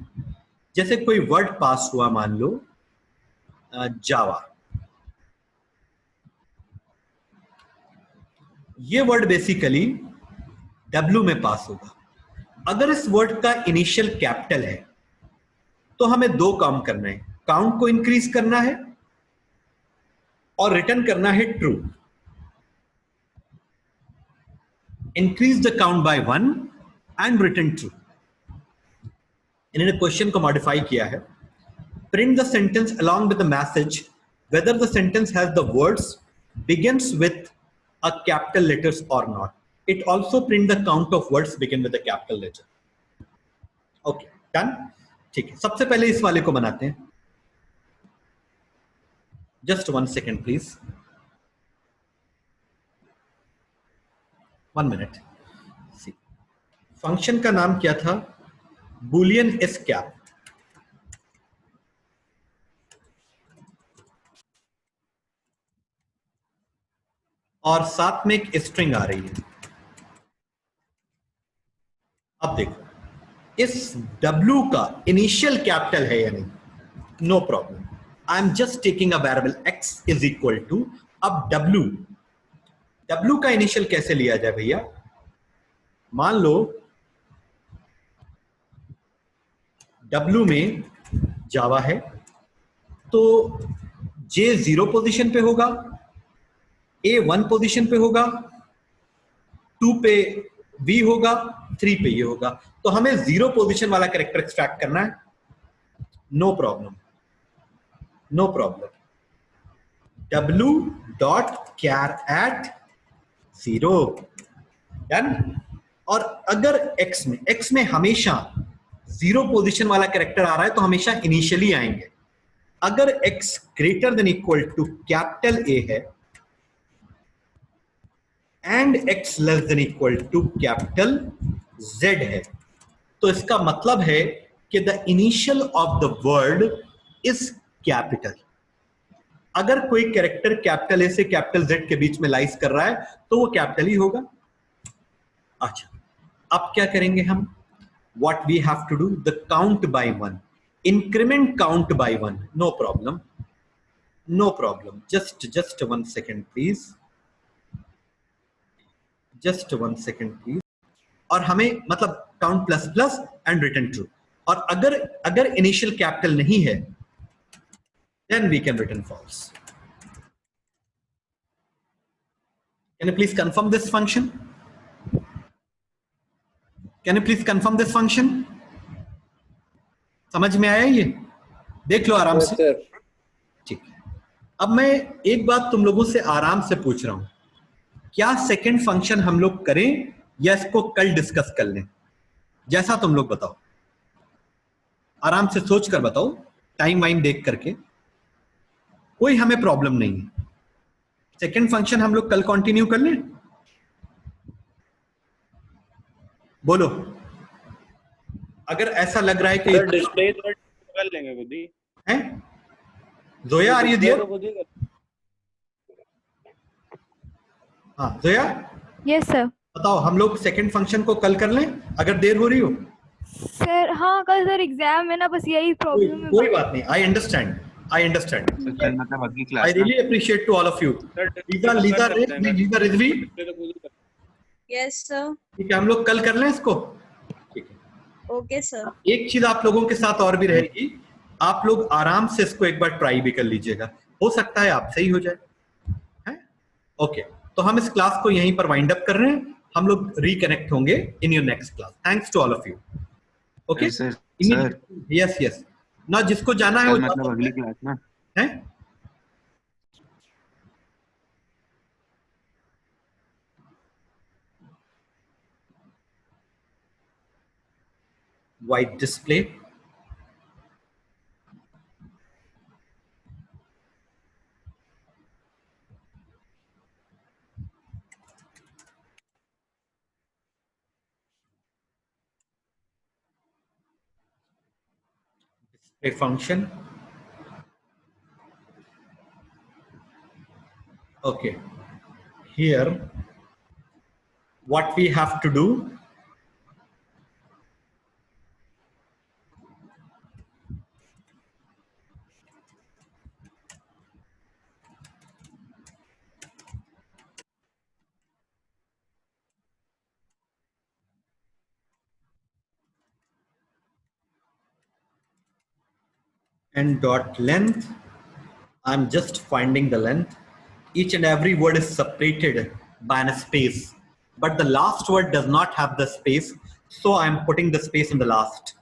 जैसे कोई वर्ड पास हुआ, मान लो जावा, ये वर्ड बेसिकली W में पास होगा. अगर इस वर्ड का इनिशियल कैपिटल है तो हमें दो काम करना है. काउंट को इंक्रीज करना है और रिटर्न करना है true. Increase the count by 1 and return true. इन्होंने क्वेश्चन को मॉडिफाई किया है. Print the sentence along with the message whether the sentence has the words begins with a capital letters or not. It also print the count of words begin with a capital letter. Okay, done. ठीक है, सबसे पहले इस वाले को बनाते हैं. Just 1 second please. 1 minute. See, function का नाम क्या था? Boolean SCAP. और साथ में एक स्ट्रिंग आ रही है. अब देखो, इस W का इनिशियल कैपिटल है या नहीं? No problem. I am just taking a variable x is equal to, अब W का इनिशियल कैसे लिया जाए भैया? मान लो W में जावा है तो J 0 पोजीशन पे होगा, A 1 पोजीशन पे होगा, 2 पे V होगा, 3 पे ये होगा. तो हमें 0 पोजीशन वाला कैरेक्टर एक्सट्रैक्ट करना है. No problem, no problem. W dot char at 0. Done. और अगर X में हमेशा 0 पोजीशन वाला कैरेक्टर आ रहा है तो हमेशा इनिशियली आएंगे. अगर X greater than equal to capital A है and X less than equal to capital Z है, तो इसका मतलब है कि the initial of the word is capital. अगर कोई कैरेक्टर कैपिटल ए से कैपिटल जेड के बीच में लाइज कर रहा है तो वो कैपिटल ही होगा. अच्छा, अब क्या करेंगे हम? What we have to do, the count by 1, increment count by 1. No problem, no problem. Just 1 second please, just 1 second please. और हमें मतलब count plus plus and return true. और अगर इनिशियल कैपिटल नहीं है then we can return false. Can you please confirm this function? Can you please confirm this function? समझ में आया ये? देख लो आराम से. ठीक है. अब मैं एक बात तुम लोगों से आराम से पूछ रहा हूं, क्या सेकंड फंक्शन हम लोग करें या इसको कल डिस्कस कर लें? जैसा तुम लोग बताओ, आराम से सोच कर बताओ, टाइम वाइम देख करके. कोई हमें प्रॉब्लम नहीं है. सेकेंड फंक्शन हम लोग कल कंटिन्यू कर लें? बोलो. अगर ऐसा लग रहा है कि डिस्प्ले कर लेंगे खुद ही. हैं? Zoya are you there? हाँ जोया. Yes sir. बताओ, हम लोग सेकेंड फंक्शन को कल कर लें अगर देर हो रही हो? सर हाँ, कल सर एग्जाम है ना, बस यही प्रॉब्लम है. कोई बात नहीं. I understand. कल मतलब अगली class. I really appreciate to all of you. Lisa Rizvi. Yes sir. ठीक है, हम लोग कल कर लें इसको. ठीक है. Okay sir. एक चीज आप लोगों के साथ और भी रहेगी, आप लोग आराम से इसको एक बार ट्राई भी कर लीजिएगा. हो सकता है आपसे ही हो जाए. है? ओके, तो हम इस क्लास को यहीं पर वाइंड अप कर रहे हैं. हम लोग रिकनेक्ट होंगे in your next class. Thanks to all of you. Okay sir. Yes yes. ना जिसको जाना है वो मतलब अगली क्लास ना है. White display. a function. Okay, here what we have to do, n dot length, I'm just finding the length. Each and every word is separated by a space, but the last word does not have the space, so I'm putting the space in the last.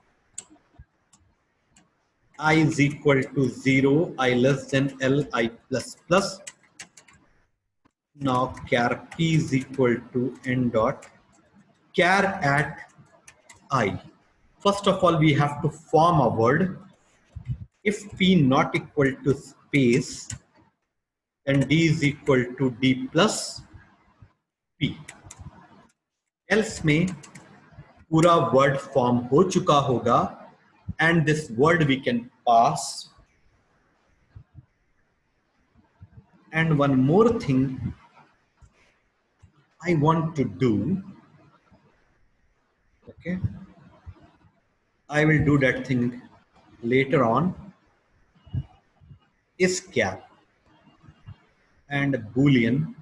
I is equal to 0, I less than L, I plus plus. Now char p is equal to n dot char at I. First of all, we have to form a word. If p not equal to space, then d is equal to d plus p. Else में पूरा word form हो चुका होगा, and this word we can pass. And one more thing I want to do, okay, I will do that thing later on, is cap and boolean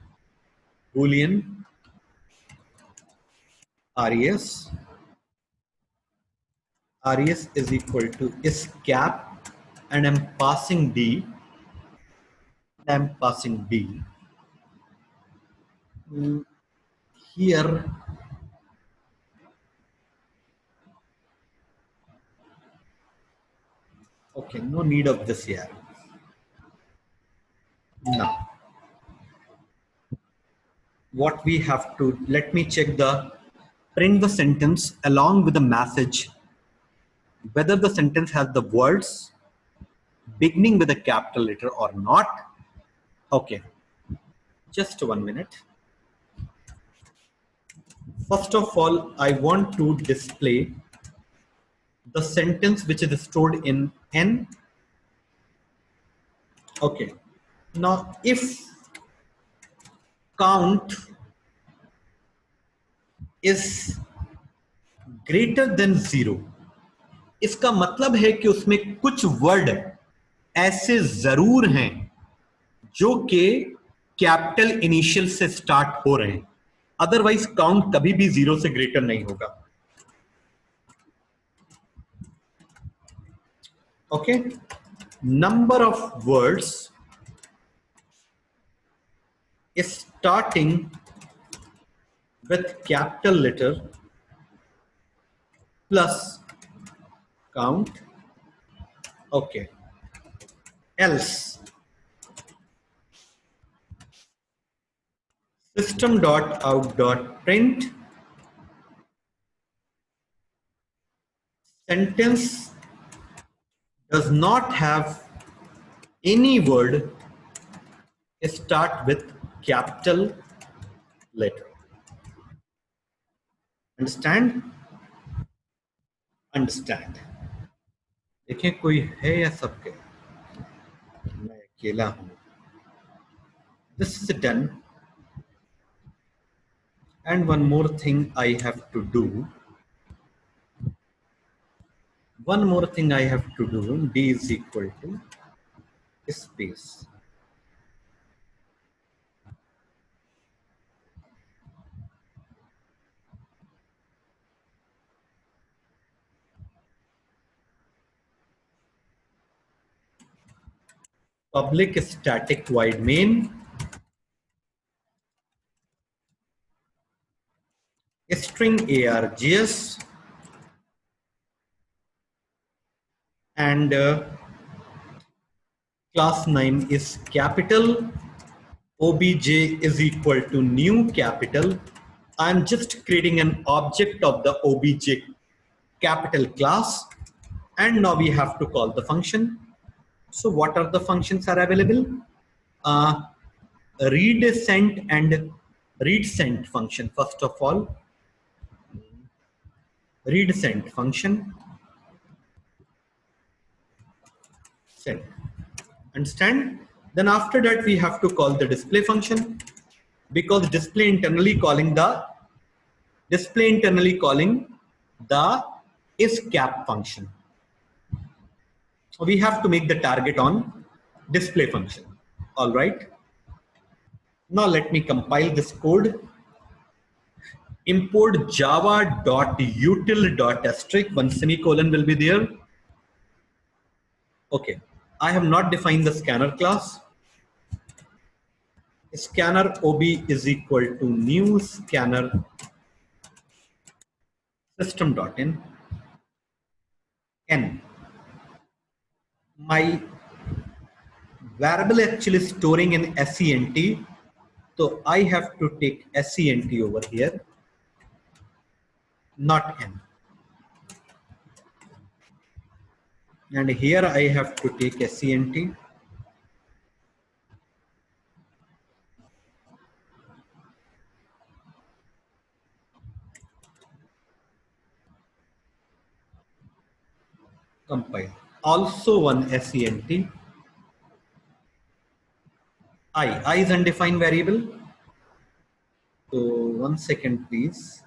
res is equal to is cap, and I'm passing d. Here okay, no need of this here. Now what we have to, let me check the print the sentence along with the message whether the sentence has the words beginning with a capital letter or not. Okay, just 1 minute. First of all, I want to display the sentence which is stored in N. Okay, now if count is greater than 0, इसका मतलब है कि उसमें कुछ word ऐसे जरूर हैं जो कि कैपिटल इनिशियल से स्टार्ट हो रहे हैं, अदरवाइज काउंट कभी भी 0 से ग्रेटर नहीं होगा. Okay, number of words is starting with capital letter plus count. Okay, else system.out.print sentence does not have any word start with capital letter. Understand? Understand. देखिए कोई है या सबके, मैं अकेला हूं. This is done. And one more thing I have to do. D is equal to space. Public static void main string args and class name is capital. Obj is equal to new capital. I'm just creating an object of the obj capital class, and now we have to call the function. So what are the functions are available? Read sent and read sent function. First of all, read sent function. Send. Understand? Then after that we have to call the display function, because display internally calling the isCap function. We have to make the target on display function. All right. Now let me compile this code. Import java.util.asterisk, one semicolon will be there. Okay, I have not defined the scanner class. Scanner ob is equal to new scanner system.in. N. My variable actually storing in SENT, so I have to take SENT over here, not N. And here I have to take SENT. Compile. Also one SENT. I is undefined variable. So 1 second, please.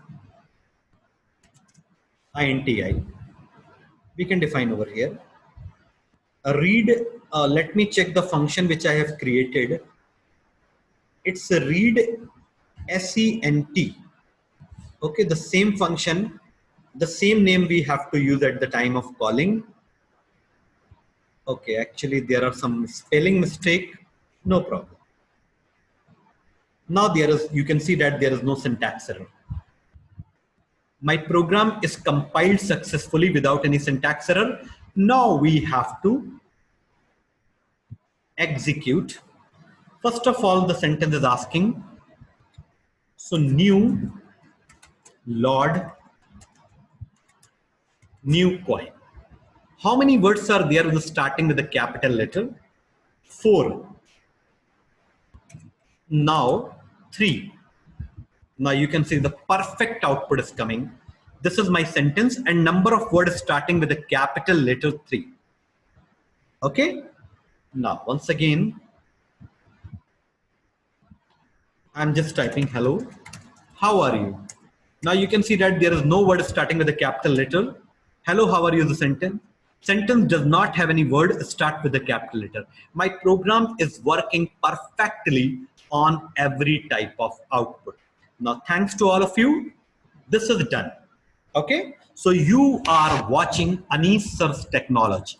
INTI. We can define over here. Read. Let me check the function which I have created. It's a read SENT. Okay, the same function, the same name we have to use at the time of calling. Okay, actually there are some spelling mistake. No problem. Now you can see that there is no syntax error. My program is compiled successfully without any syntax error. Now we have to execute. First of all, the sentence is asking, so new Lord, new coin. How many words are there with starting with a capital letter? 4. Now 3. Now you can see the perfect output is coming. This is my sentence and number of words starting with a capital letter 3. Okay. Now once again, I'm just typing hello. How are you? Now you can see that there is no word starting with a capital letter. Hello, how are you? The sentence. Sentence does not have any word start with a capital letter. My program is working perfectly on every type of output. Now, thanks to all of you, this is done. Okay, so you are watching Anis Sir's technology.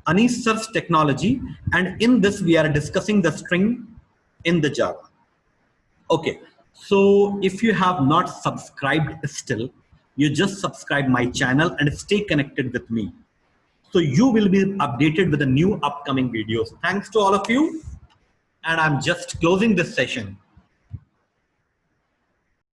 Anis Sir's technology, and in this we are discussing the string in the Java. Okay, so if you have not subscribed still, you just subscribe my channel and stay connected with me. So you will be updated with the new upcoming videos. Thanks to all of you. And I'm just closing this session.